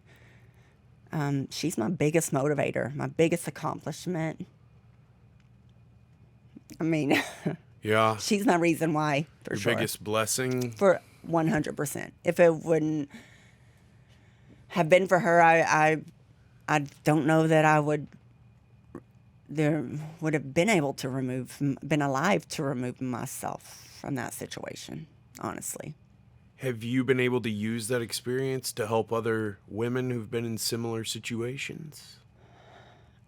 She's my biggest motivator, my biggest accomplishment. I mean, Yeah. she's my reason why, for Your sure. biggest blessing. For 100%. If it wouldn't have been for her, I don't know that I would have been able to been alive to remove myself from that situation, honestly. Have you been able to use that experience to help other women who've been in similar situations?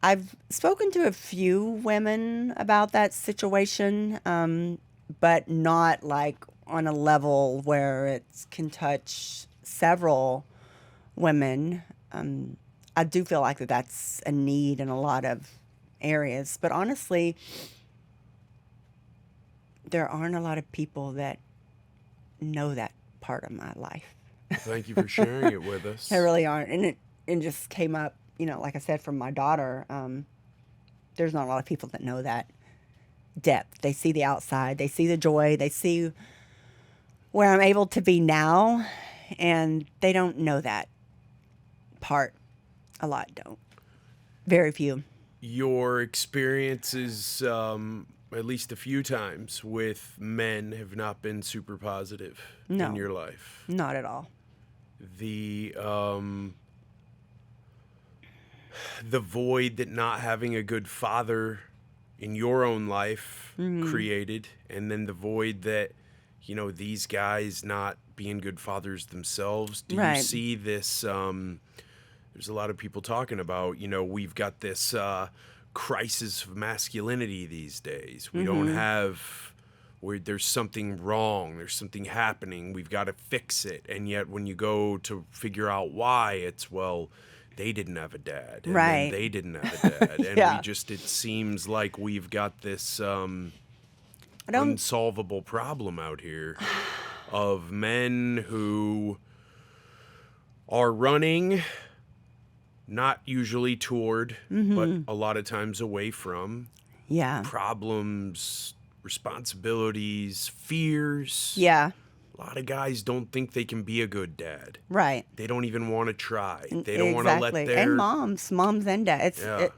I've spoken to a few women about that situation, but not like on a level where it can touch several women. I do feel like that's a need in a lot of areas, but honestly, there aren't a lot of people that know that part of my life. Thank you for sharing it with us. There really aren't, and it just came up, like I said, from my daughter. There's not a lot of people that know that depth. They see the outside, they see the joy, they see where I'm able to be now, and they don't know that part. A lot don't. Very few. Your experiences, at least a few times, with men have not been super positive No. in your life. Not at all. The void that not having a good father in your own life created, and then the void that, these guys not being good fathers themselves. Do Right. you see this? There's a lot of people talking about, we've got this crisis of masculinity these days. We don't have, where there's something wrong, there's something happening, we've got to fix it. And yet when you go to figure out why, it's, well, they didn't have a dad. And Right. then they didn't have a dad. And Yeah. it seems like we've got this I don't. unsolvable problem out here of men who are running, not usually toward, but a lot of times away from Yeah. problems, responsibilities, fears. Yeah. A lot of guys don't think they can be a good dad. Right. They don't even want to try. They don't want to let their... And moms and dads. Yeah.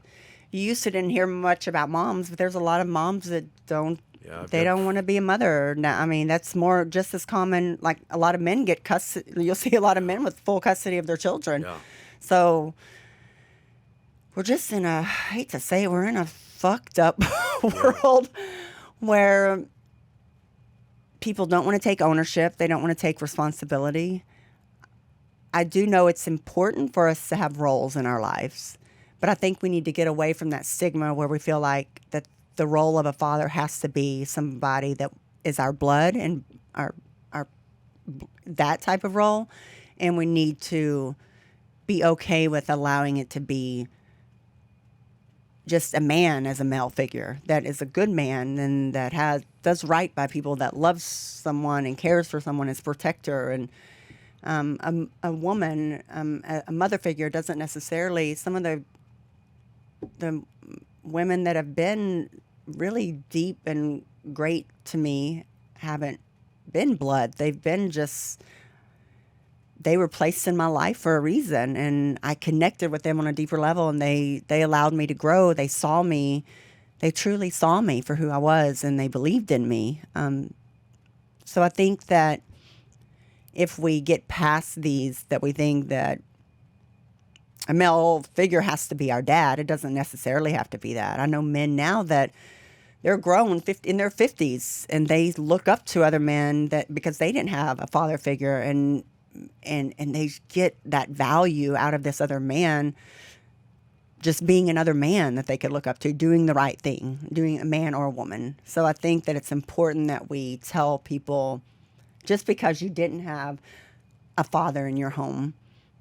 You used to didn't hear much about moms, but there's a lot of moms that don't. Yeah, I've They got- don't want to be a mother. Now, I mean, that's more just as common. Like a lot of men get custody. You'll see a lot of men with full custody of their children. Yeah. So we're just in a, I hate to say it, we're in a fucked up world where people don't want to take ownership. They don't want to take responsibility. I do know it's important for us to have roles in our lives, but I think we need to get away from that stigma where we feel like that the role of a father has to be somebody that is our blood and our that type of role, and we need to be okay with allowing it to be just a man as a male figure that is a good man and that does right by people, that loves someone and cares for someone, as protector. And a woman, a mother figure, doesn't necessarily. Some of the women that have been really deep and great to me haven't been blood. They've been just. They were placed in my life for a reason, and I connected with them on a deeper level, and they allowed me to grow. They saw me. They truly saw me for who I was, and they believed in me. So I think that if we get past these, that we think that a male figure has to be our dad, it doesn't necessarily have to be that. I know men now that they're grown in their 50s, and they look up to other men because they didn't have a father figure, and and they get that value out of this other man, just being another man that they could look up to, doing the right thing, doing a man or a woman. So I think that it's important that we tell people, just because you didn't have a father in your home,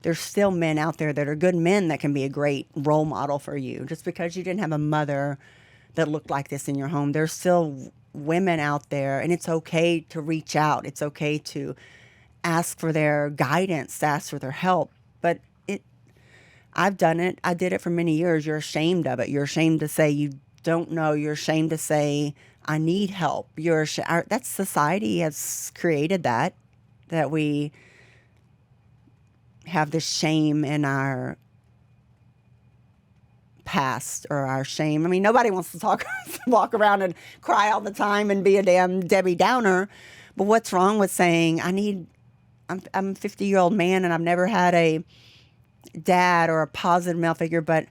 there's still men out there that are good men that can be a great role model for you. Just because you didn't have a mother that looked like this in your home, there's still women out there, and it's okay to reach out. It's okay to ask for their guidance, to ask for their help. But I've done it. I did it for many years. You're ashamed of it. You're ashamed to say you don't know. You're ashamed to say, I need help. That society has created that we have this shame in our past, or our shame. I mean, nobody wants to walk around and cry all the time and be a damn Debbie Downer. But what's wrong with saying, I'm a 50-year-old man and I've never had a dad or a positive male figure, but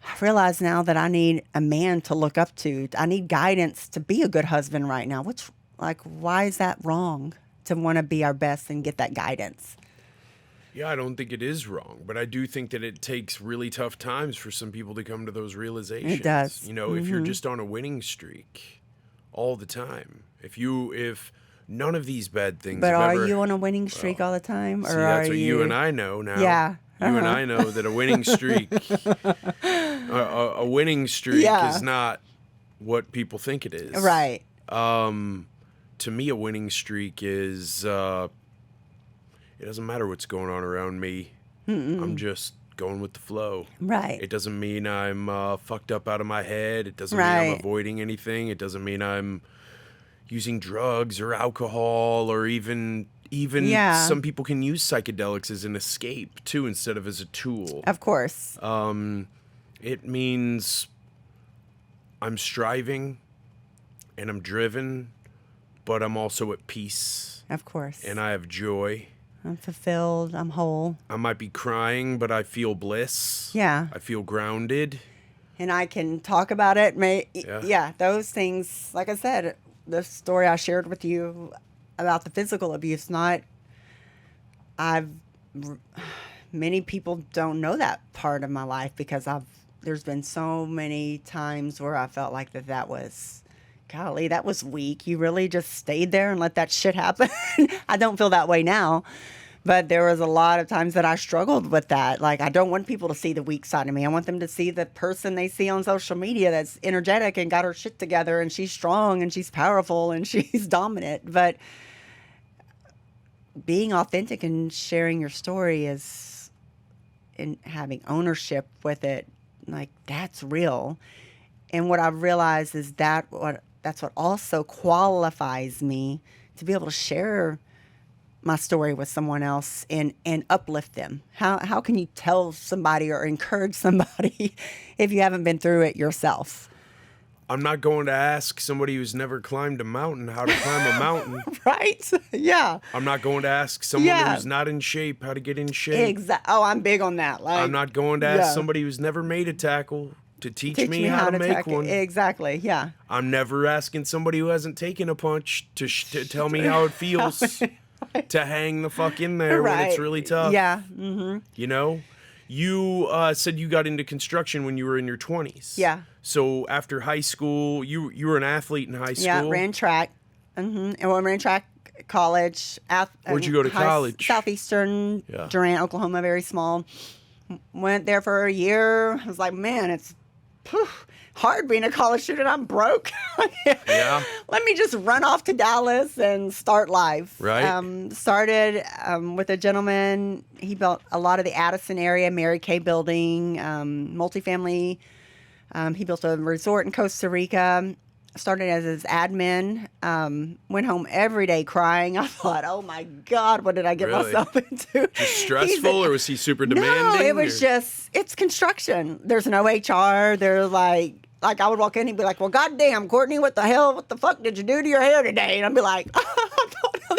I realize now that I need a man to look up to. I need guidance to be a good husband right now. Why is that wrong to want to be our best and get that guidance? Yeah, I don't think it is wrong, but I do think that it takes really tough times for some people to come to those realizations. It does. You know, if you're just on a winning streak all the time, if none of these bad things. But are you on a winning streak all the time, or see, that's what you and I know now. Yeah. You and I know that a winning streak, a winning streak is not what people think it is. Right. To me, a winning streak is. It doesn't matter what's going on around me. I'm just going with the flow. Right. It doesn't mean I'm fucked up out of my head. It doesn't mean I'm avoiding anything. It doesn't mean I'm using drugs or alcohol, or even some people can use psychedelics as an escape too, instead of as a tool. Of course. It means I'm striving and I'm driven, but I'm also at peace. Of course. And I have joy. I'm fulfilled. I'm whole. I might be crying, but I feel bliss. Yeah. I feel grounded. And I can talk about it. Those things, like I said, the story I shared with you about the physical abuse, many people don't know that part of my life, because there's been so many times where I felt like that was, golly, that was weak. You really just stayed there and let that shit happen. I don't feel that way now, but there was a lot of times that I struggled with that. Like, I don't want people to see the weak side of me. I want them to see the person they see on social media that's energetic and got her shit together, and she's strong and she's powerful and she's dominant. But being authentic and sharing your story and having ownership with it, like, that's real. And what I've realized is that's what also qualifies me to be able to share my story with someone else and uplift them. How can you tell somebody or encourage somebody if you haven't been through it yourself? I'm not going to ask somebody who's never climbed a mountain how to climb a mountain. Right? Yeah. I'm not going to ask someone who's not in shape how to get in shape. Exactly. Oh, I'm big on that. Like, I'm not going to ask somebody who's never made a tackle to teach me how to make one. Exactly, yeah. I'm never asking somebody who hasn't taken a punch to tell me how it feels to hang the fuck in there when it's really tough. Yeah. Mm-hmm. You know? You said you got into construction when you were in your 20s. Yeah. So after high school, you were an athlete in high school? Yeah, ran track. And I ran track college. Where'd you go to college? Southeastern Durant, Oklahoma, very small. Went there for a year. I was like, man, it's hard being a college student. I'm broke. Yeah. Let me just run off to Dallas and start life. Right. Started with a gentleman. He built a lot of the Addison area, Mary Kay building, multifamily. He built a resort in Costa Rica. Started as his admin. Went home every day crying. I thought, oh my God, what did I get myself into? Just stressful, or was he super demanding? No, it was it's construction. There's no HR. There's like I would walk in and be like, well, goddamn, Courtney, what the fuck did you do to your hair today? And I'd be like, I don't know.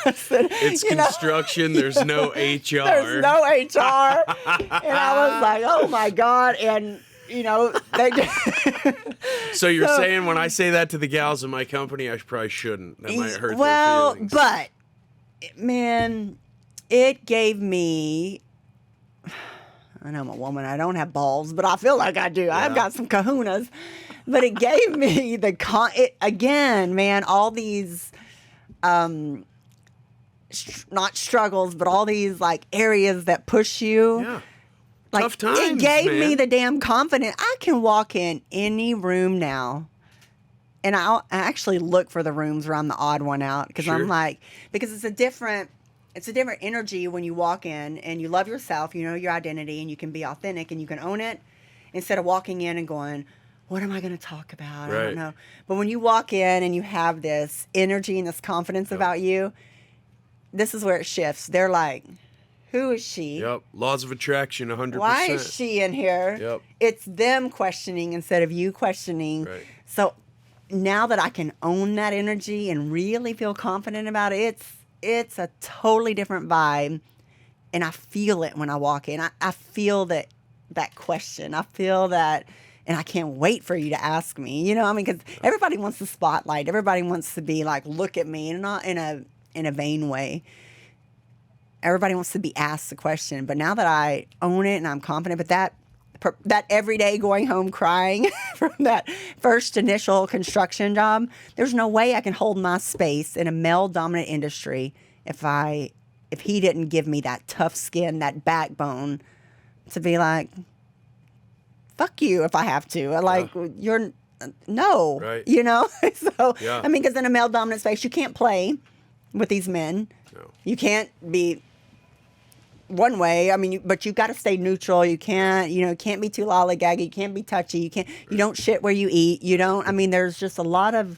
It's construction. There's no HR. There's no HR. And I was like, oh my God. And they So you're saying when I say that to the gals in my company, I probably shouldn't. That might hurt their feelings. But man, it gave me, I know I'm a woman, I don't have balls, but I feel like I do. I've got some kahunas. But it gave me again, man, all these, not struggles, but all these like areas that push you. Yeah. Like, Tough times, it gave man. me the damn confidence. I can walk in any room now, and I actually look for the rooms where I'm the odd one out, because Sure. I'm like, because it's a different energy when you walk in and you love yourself, you know your identity, and you can be authentic and you can own it, instead of walking in and going, what am I going to talk about? I Right. don't know. But when you walk in and you have this energy and this confidence about you, this is where it shifts. They're like, who is she? Yep. Laws of attraction, 100%. Why is she in here? Yep. It's them questioning instead of you questioning. Right. So now that I can own that energy and really feel confident about it, it's a totally different vibe. And I feel it when I walk in. I feel that question. I feel that, and I can't wait for you to ask me. You know, I mean, because everybody wants the spotlight. Everybody wants to be like, look at me, and not in a vain way. Everybody wants to be asked the question, but now that I own it and I'm confident, but that every day going home crying from that first initial construction job, there's no way I can hold my space in a male-dominant industry if he didn't give me that tough skin, that backbone to be like, fuck you if I have to. Like, you're, no, Right. you know? So, Yeah. I mean, because in a male-dominant space, you can't play with these men. No. You can't be one way. I mean, but you've got to stay neutral. You can't be too lollygaggy. You can't be touchy. You don't shit where you eat. You don't, I mean, there's just a lot of,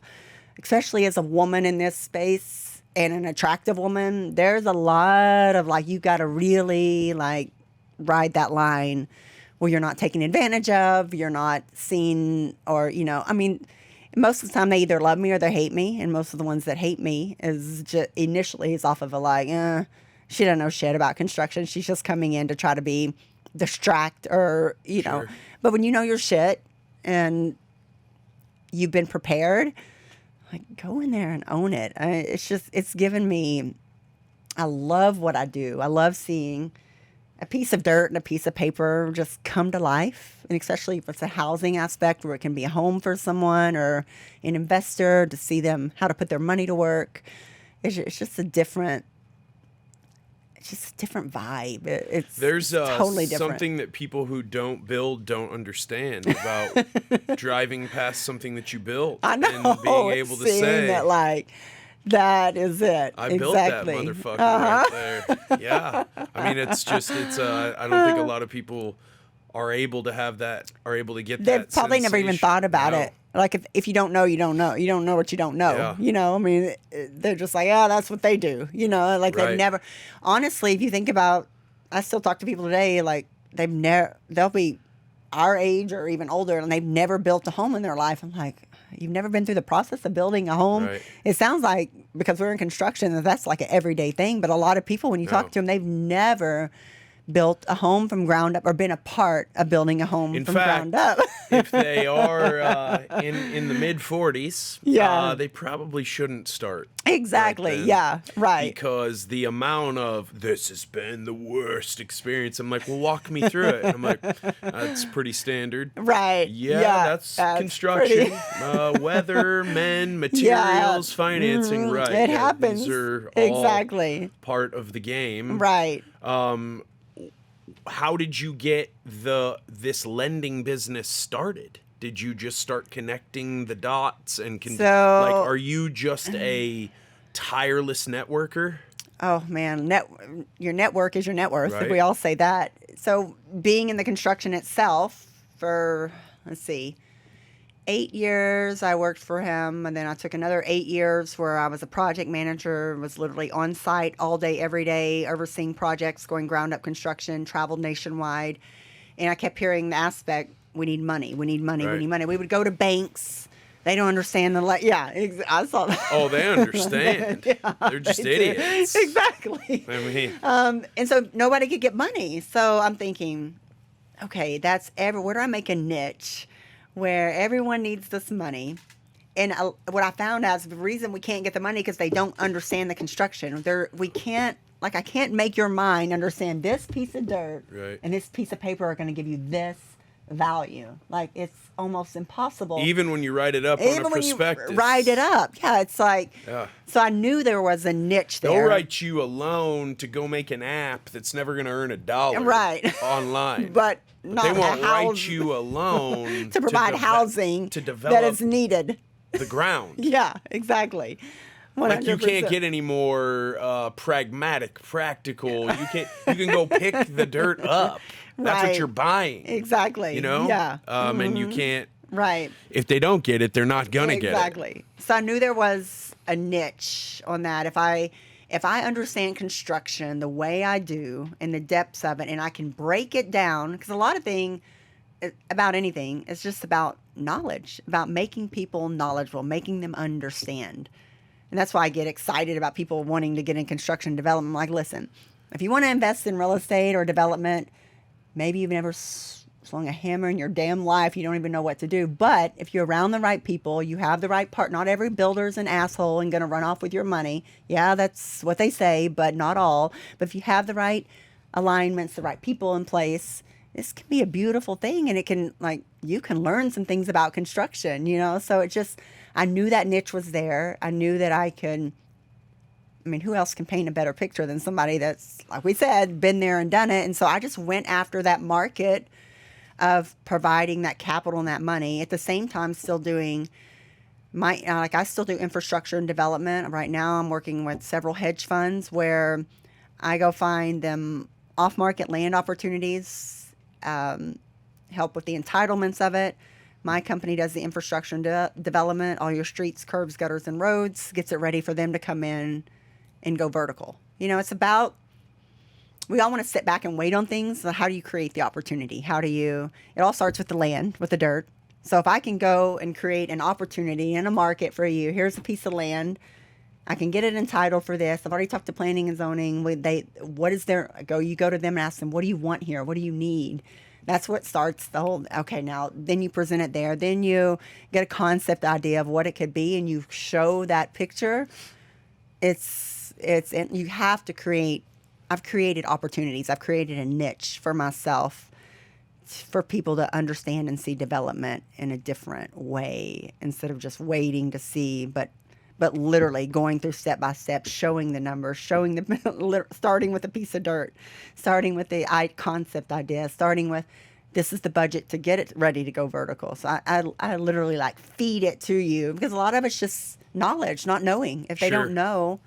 especially as a woman in this space and an attractive woman, there's a lot of like, you got to really like ride that line where you're not taken advantage of, you're not seen, or, I mean, most of the time they either love me or they hate me. And most of the ones that hate me is just initially is off of a like, she doesn't know shit about construction. She's just coming in to try to be distract or, know. But when you know your shit and you've been prepared, like, go in there and own it. It's given me, I love what I do. I love seeing a piece of dirt and a piece of paper just come to life. And especially if it's a housing aspect where it can be a home for someone or an investor, to see them, how to put their money to work. It's just a different vibe. There's totally different. Something that people who don't build don't understand about driving past something that you built. I know. And being able to say that, like, that is it. I built that motherfucker right there. Yeah. I mean, it's I don't think a lot of people are able to have that, are able to get that. They've probably never even thought about it. Like, if you don't know, you don't know. You don't know what you don't know. Yeah. I mean, they're just like, that's what they do. Like, Right. they've never, honestly, if you think about, I still talk to people today, like, they'll be our age or even older, and they've never built a home in their life. I'm like, you've never been through the process of building a home? Right. It sounds like, because we're in construction, that's like an everyday thing. But a lot of people, when you talk to them, they've never built a home from ground up or been a part of building a home from ground up. If they are in the mid 40s, they probably shouldn't start. Exactly. Right Yeah. Right. Because the amount of, this has been the worst experience. I'm like, well, walk me through it. And I'm like, that's pretty standard. Right. Yeah, that's construction. Weather, men, materials, financing. Right. It happens. These are all exactly part of the game. Right. How did you get this lending business started? Did you just start connecting the dots and are you just a tireless networker? Oh man, your network is your net worth. Right. We all say that. So being in the construction itself for, 8 years I worked for him, and then I took another 8 years where I was a project manager, was literally on site all day, every day, overseeing projects, going ground up construction, traveled nationwide. And I kept hearing the aspect, we need money, we need money, we need money. We would go to banks. They don't understand I saw that. Oh, they understand. They're just idiots. Exactly. I mean, and so nobody could get money. So I'm thinking, okay, where do I make a niche where everyone needs this money And what I found is the reason we can't get the money because they don't understand the construction. We can't, like, I can't make your mind understand this piece of dirt Right. and this piece of paper are going to give you this value. Like, it's almost impossible. Even when you write it up on a prospectus. You write it up. Yeah, it's like, Yeah. so I knew there was a niche there. They'll write you a loan to go make an app that's never going to earn $1 Right. online. But not they won't house- write you a loan to provide housing to develop that is needed. the ground. Yeah, exactly. 100%. Like, you can't get any more pragmatic, practical. You can go pick the dirt up. That's what Right. you're buying. Exactly. You know? Yeah. And you can't. Right. If they don't get it, they're not gonna get it. Exactly. So I knew there was a niche on that. If I understand construction the way I do in the depths of it, and I can break it down, because a lot of about anything is just about knowledge, about making people knowledgeable, making them understand. And that's why I get excited about people wanting to get in construction development. I'm like, listen, if you want to invest in real estate or development, maybe you've never swung a hammer in your damn life. You don't even know what to do. But if you're around the right people, you have the right part. Not every builder's an asshole and going to run off with your money. Yeah, that's what they say, but not all. But if you have the right alignments, the right people in place, this can be a beautiful thing. And it can, like, you can learn some things about construction, you know? So it just, I knew that niche was there. I knew that I could, I mean, who else can paint a better picture than somebody that's, like we said, been there and done it? And so I just went after that market of providing that capital and that money. At the same time, still doing I still do infrastructure and development. Right now, I'm working with several hedge funds where I go find them off-market land opportunities, help with the entitlements of it. My company does the infrastructure and development, all your streets, curbs, gutters, and roads, gets it ready for them to come in and go vertical. You know, it's about, we all want to sit back and wait on things. So how do you create the opportunity? It all starts with the land, with the dirt. So if I can go and create an opportunity in a market for you, here's a piece of land, I can get it entitled for this. I've already talked to planning and zoning. You go to them and ask them, what do you want here? What do you need? That's what starts the whole, okay, now, then you present it there. Then you get a concept idea of what it could be, and you show that picture. You have to create, I've created opportunities. I've created a niche for myself for people to understand and see development in a different way instead of just waiting to see, but literally going through step by step, showing the numbers, starting with a piece of dirt, starting with the concept idea, starting with this is the budget to get it ready to go vertical. So I literally like feed it to you, because a lot of it's just knowledge, not knowing. If they Sure. don't know,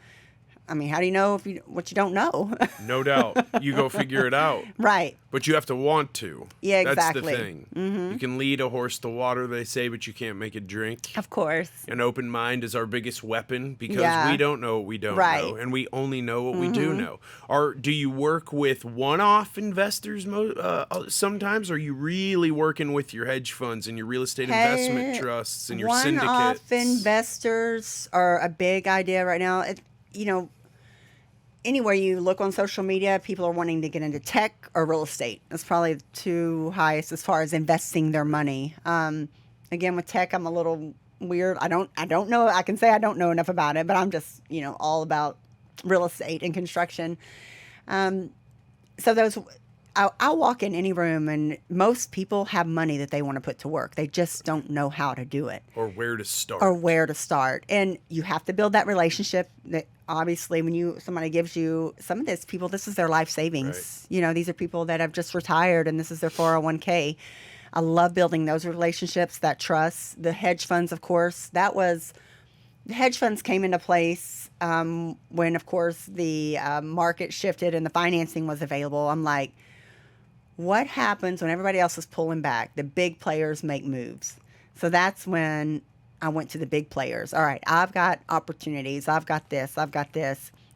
I mean, how do you know what you don't know? No doubt. You go figure it out. Right. But you have to want to. Yeah, That's exactly. the thing. You can lead a horse to water, they say, but you can't make it drink. Of course. An open mind is our biggest weapon, because Yeah. we don't know what we don't Right. know, and we only know what we do know. Do you work with one-off investors sometimes, or are you really working with your hedge funds and your real estate investment trusts and your syndicates? One-off investors are a big idea right now. Anywhere you look on social media, people are wanting to get into tech or real estate. That's probably the two highest as far as investing their money. Again, with tech, I'm a little weird. I don't know. I can say I don't know enough about it, but I'm just, all about real estate and construction. I'll walk in any room, and most people have money that they want to put to work. They just don't know how to do it. Or where to start. And you have to build that relationship. That obviously, when somebody gives you some of this, this is their life savings. Right. These are people that have just retired, and this is their 401k. I love building those relationships, that trust. The hedge funds, of course, the hedge funds came into place when, of course, the market shifted and the financing was available. I'm like, what happens when everybody else is pulling back? The big players make moves. So that's when I went to the big players. All right, I've got opportunities. I've got this.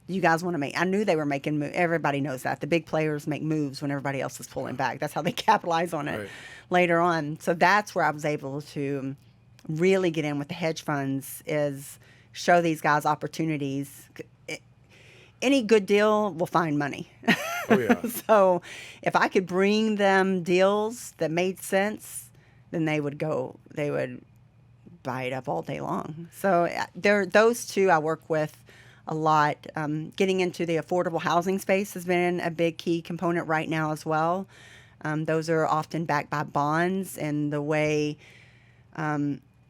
You guys want to make? I knew they were making moves. Everybody knows that. The big players make moves when everybody else is pulling back. That's how they capitalize on it later on. So that's where I was able to really get in with the hedge funds, is show these guys opportunities. Any good deal will find money. Oh, yeah. So if I could bring them deals that made sense, then they would buy it up all day long. So those two I work with a lot. Getting into the affordable housing space has been a big key component right now as well. Those are often backed by bonds, and the way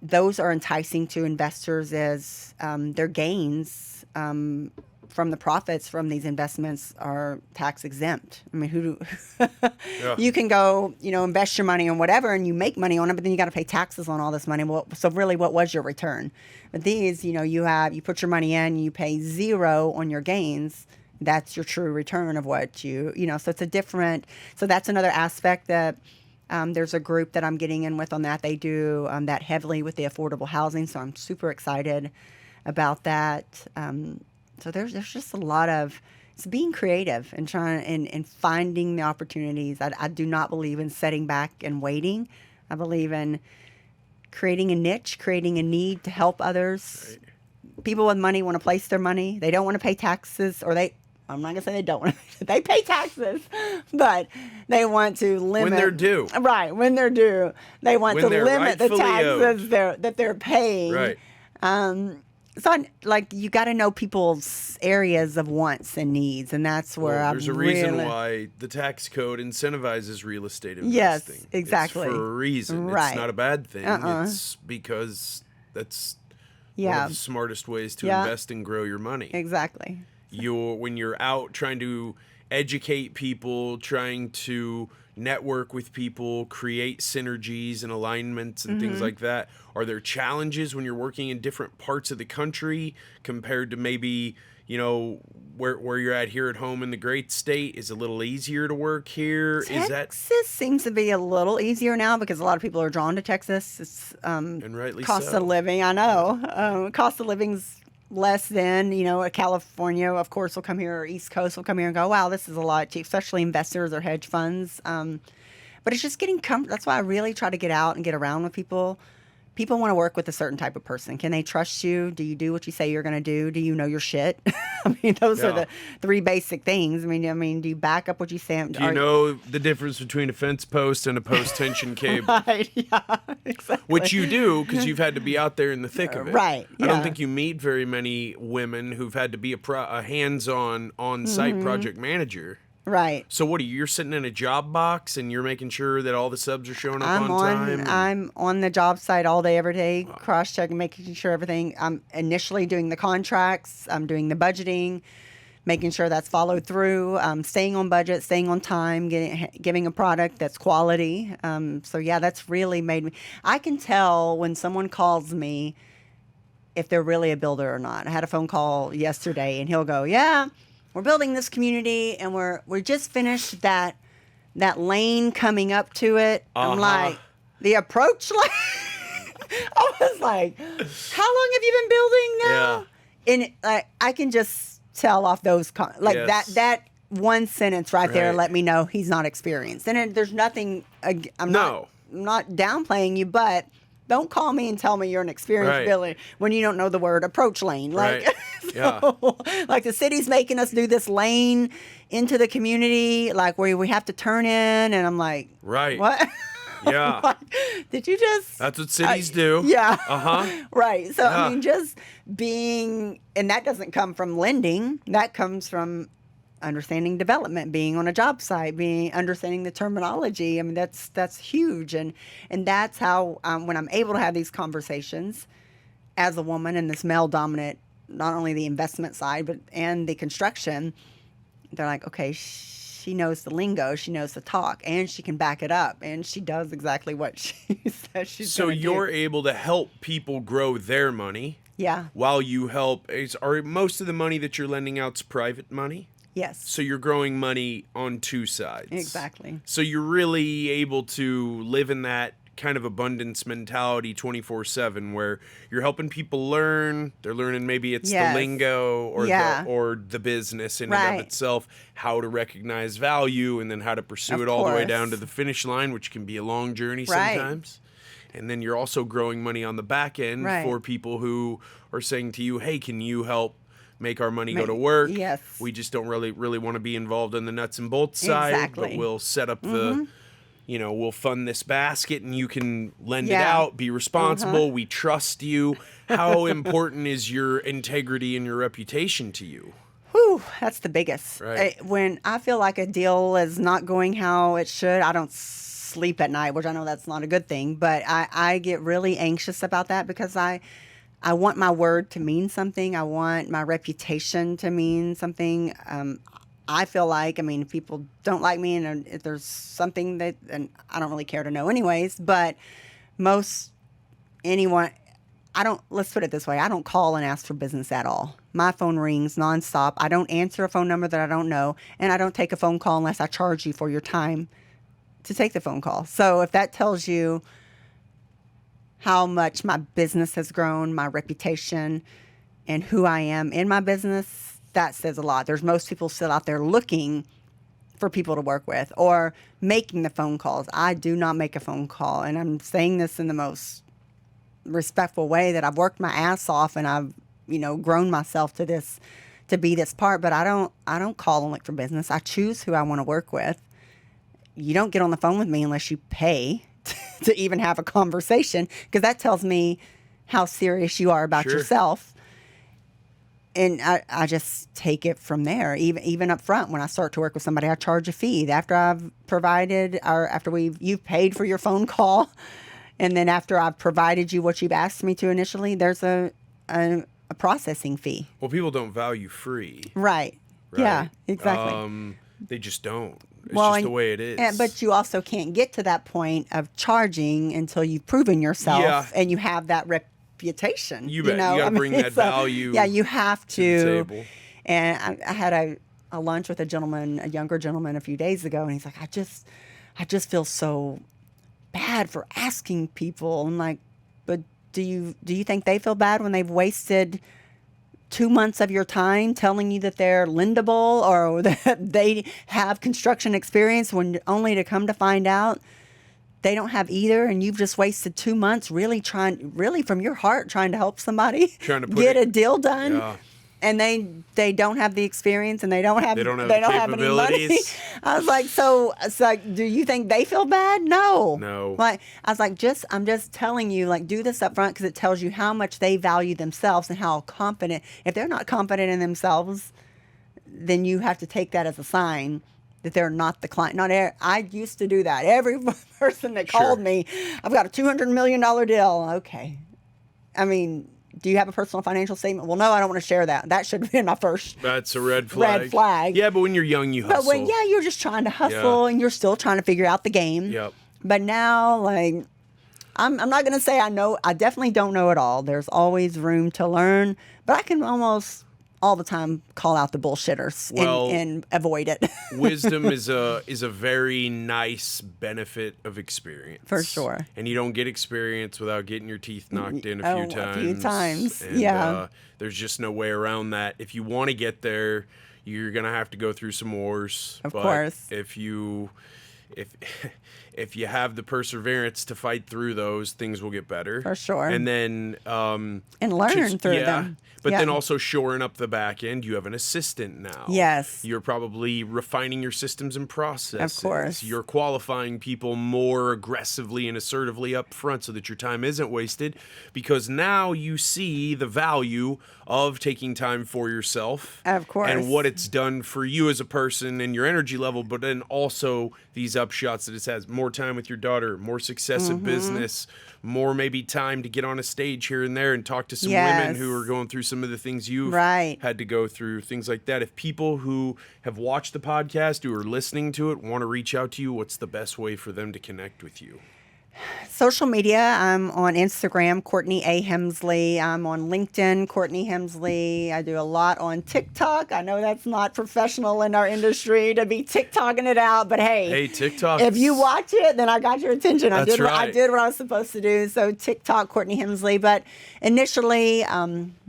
those are enticing to investors is their gains from the profits from these investments are tax exempt. I mean, you can go, invest your money on whatever and you make money on it, but then you got to pay taxes on all this money. Well, so really, what was your return? But these, you put your money in, you pay zero on your gains. That's your true return of what so it's a different, so that's another aspect that there's a group that I'm getting in with on that. They do that heavily with the affordable housing. So I'm super excited about that. So there's just a lot of, it's being creative and trying and finding the opportunities. I do not believe in sitting back and waiting. I believe in creating a niche, creating a need to help others. Right. People with money want to place their money. They don't want to pay taxes, I'm not going to say they don't want to. They pay taxes, but they want to limit. When they're due. Right, when they're due. They want to limit the taxes that they're paying. Right. So, you got to know people's areas of wants and needs, and that's where there's a reason why the tax code incentivizes real estate investing. Yes, exactly. It's for a reason. Right. It's not a bad thing. It's because that's one of the smartest ways to invest and grow your money. Exactly. When you're out trying to educate people, trying to network with people, create synergies and alignments and things like that. Are there challenges when you're working in different parts of the country compared to maybe, where you're at here at home in the great state? Is it a little easier to work here? Texas seems to be a little easier now because a lot of people are drawn to Texas. It's and rightly cost so. of living. I know. Cost of living's less than, California, of course, will come here, or East Coast will come here and go, wow, this is a lot cheap, especially investors or hedge funds. But it's just getting comfortable. That's why I really try to get out and get around with people. People want to work with a certain type of person. Can they trust you? Do you do what you say you're going to do? Do you know your shit? I mean, those are the three basic things. I mean, do you back up what you say? Do you know the difference between a fence post and a post-tension cable? Right, yeah, exactly. Which you do because you've had to be out there in the thick of it. Right, yeah. I don't think you meet very many women who've had to be a hands-on, on-site project manager. Right. So what are you? You're sitting in a job box and you're making sure that all the subs are showing up on time? I'm on the job site all day, every day, cross-checking, making sure everything. I'm initially doing the contracts. I'm doing the budgeting, making sure that's followed through, staying on budget, staying on time, giving a product that's quality. So, that's really made me. I can tell when someone calls me if they're really a builder or not. I had a phone call yesterday, and he'll go, we're building this community, and we just finished that lane coming up to it. I'm like, the approach lane? I was like, how long have you been building now? Yeah. And I can just tell off those, that one sentence right there let me know he's not experienced. And there's nothing, I'm not downplaying you, but don't call me and tell me you're an experienced builder when you don't know the word approach lane. Like, like the city's making us do this lane into the community, like where we have to turn in, and I'm like, what? Yeah. Like, did you just? That's what cities do. Yeah. Right. So I mean, just being, and that doesn't come from lending. That comes from understanding development, being on a job site, understanding the terminology. I mean, that's huge, and that's how when I'm able to have these conversations as a woman in this male dominant, not only the investment side and the construction, they're like, okay, she knows the lingo, she knows the talk, and she can back it up, and she does exactly what she says she's so gonna do. You're able to help people grow their money. Yeah. While you help, are most of the money that you're lending out's private money? Yes. So you're growing money on two sides. Exactly. So you're really able to live in that kind of abundance mentality 24/7 where you're helping people learn. They're learning maybe it's the lingo or the business in and of itself, how to recognize value and then how to pursue it all the way down to the finish line, which can be a long journey sometimes. And then you're also growing money on the back end for people who are saying to you, hey, can you help make our money go to work? Yes. We just don't really want to be involved on the nuts and bolts side, but we'll set up the we'll fund this basket and you can lend it Yeah. out, be responsible, we trust you. How important is your integrity and your reputation to you? Whew, that's the biggest. Right. When I feel like a deal is not going how it should, I don't sleep at night, which I know that's not a good thing, but I get really anxious about that because I want my word to mean something. I want my reputation to mean something. I feel like, if people don't like me and if there's something that, and I don't really care to know anyways, but let's put it this way. I don't call and ask for business at all. My phone rings nonstop. I don't answer a phone number that I don't know, and I don't take a phone call unless I charge you for your time to take the phone call. So if that tells you how much my business has grown, my reputation, and who I am in my business, that says a lot. There's most people still out there looking for people to work with or making the phone calls. I do not make a phone call, and I'm saying this in the most respectful way that I've worked my ass off and I've grown myself to be this part, but I don't call and look for business. I choose who I want to work with. You don't get on the phone with me unless you pay to even have a conversation, because that tells me how serious you are about yourself. And I just take it from there. Even up front, when I start to work with somebody, I charge a fee after I've provided, or after you've paid for your phone call. And then after I've provided you what you've asked me to initially, there's a processing fee. Well, people don't value free. Right. Yeah, exactly. They just don't. It's Well, just the way it is. But you also can't get to that point of charging until you've proven yourself and you have that reputation. You bet. You got to bring that value. Yeah, you have to the table. And I had a lunch with a younger gentleman a few days ago, and he's like, I just feel so bad for asking people. I'm like, but do you think they feel bad when they've wasted 2 months of your time telling you that they're lendable or that they have construction experience, when only to come to find out they don't have either, and you've just wasted 2 months really from your heart trying to help somebody get a deal done? Yeah. And they don't have the experience, and they don't have the any money. capabilities. I was like, so it's like, do you think they feel bad? No. Like, I was like, I'm just telling you, like, do this up front, because it tells you how much they value themselves and how confident. If they're not confident in themselves, then you have to take that as a sign that they're not the client. I used to do that. Every person that called me, I've got a $200 million deal. Okay. Do you have a personal financial statement? Well, no, I don't want to share that. That should have been my first. That's a red flag. Red flag. Yeah, but when you're young, you hustle. But you're just trying to hustle and you're still trying to figure out the game. Yep. But now, like, I'm not going to say I know. I definitely don't know it all. There's always room to learn. But I can almost all the time call out the bullshitters and avoid it. Wisdom is a very nice benefit of experience. For sure. And you don't get experience without getting your teeth knocked in a few times. And, there's just no way around that. If you want to get there, you're going to have to go through some wars. Of course. If you have the perseverance to fight through those, things will get better. For sure. And then and learn through them. But then also shoring up the back end, you have an assistant now. Yes. You're probably refining your systems and processes. Of course. You're qualifying people more aggressively and assertively up front so that your time isn't wasted, because now you see the value of taking time for yourself. Of course. And what it's done for you as a person and your energy level, but then also these upshots that it has: more time with your daughter, more success in business, more maybe time to get on a stage here and there and talk to some women who are going through some of the things you've had to go through, things like that. If people who have watched the podcast, who are listening to it, want to reach out to you, what's the best way for them to connect with you? Social media, I'm on Instagram, Courtney A. Hemsley. I'm on LinkedIn, Courtney Hemsley. I do a lot on TikTok. I know that's not professional in our industry to be TikToking it out, but hey, TikTok. If you watch it, then I got your attention. I did what I was supposed to do. So TikTok, Courtney Hemsley. But initially,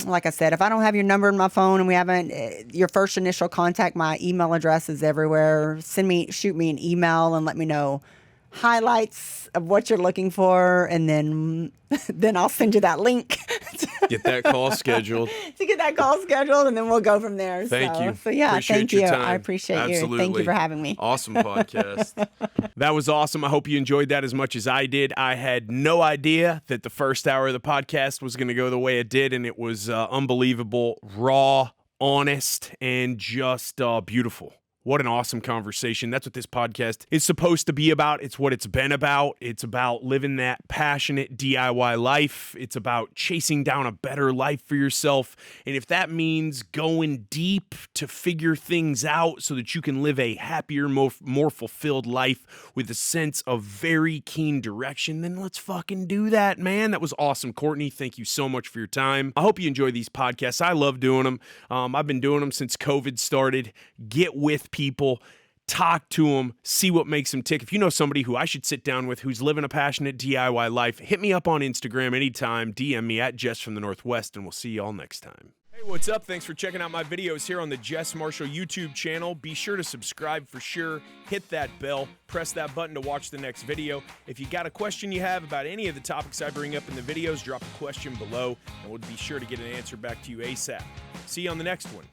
like I said, if I don't have your number in my phone and we haven't, your first initial contact, my email address is everywhere. Shoot me an email and let me know highlights of what you're looking for, and then I'll send you that link Get that call scheduled. to get that call scheduled, and then we'll go from there. Thank you. So yeah, Appreciate thank your you. time. I appreciate Absolutely. you. Thank you for having me. Awesome podcast. That was awesome. I hope you enjoyed that as much as I did. I had no idea that the first hour of the podcast was going to go the way it did, and it was unbelievable, raw, honest, and just beautiful. What an awesome conversation. That's what this podcast is supposed to be about. It's what it's been about. It's about living that passionate DIY life. It's about chasing down a better life for yourself. And if that means going deep to figure things out so that you can live a happier, more fulfilled life with a sense of very keen direction, then let's fucking do that, man. That was awesome. Courtney, thank you so much for your time. I hope you enjoy these podcasts. I love doing them. I've been doing them since COVID started. Get with people, talk to them, see what makes them tick. If you know somebody who I should sit down with who's living a passionate DIY life, hit me up on Instagram anytime. DM me at Jess from the Northwest, and we'll see you all next time. Hey, what's up? Thanks for checking out my videos here on the Jess Marshall YouTube channel. Be sure to subscribe for sure. Hit that bell. Press that button to watch the next video. If you got a question you have about any of the topics I bring up in the videos, drop a question below, and we'll be sure to get an answer back to you ASAP. See you on the next one.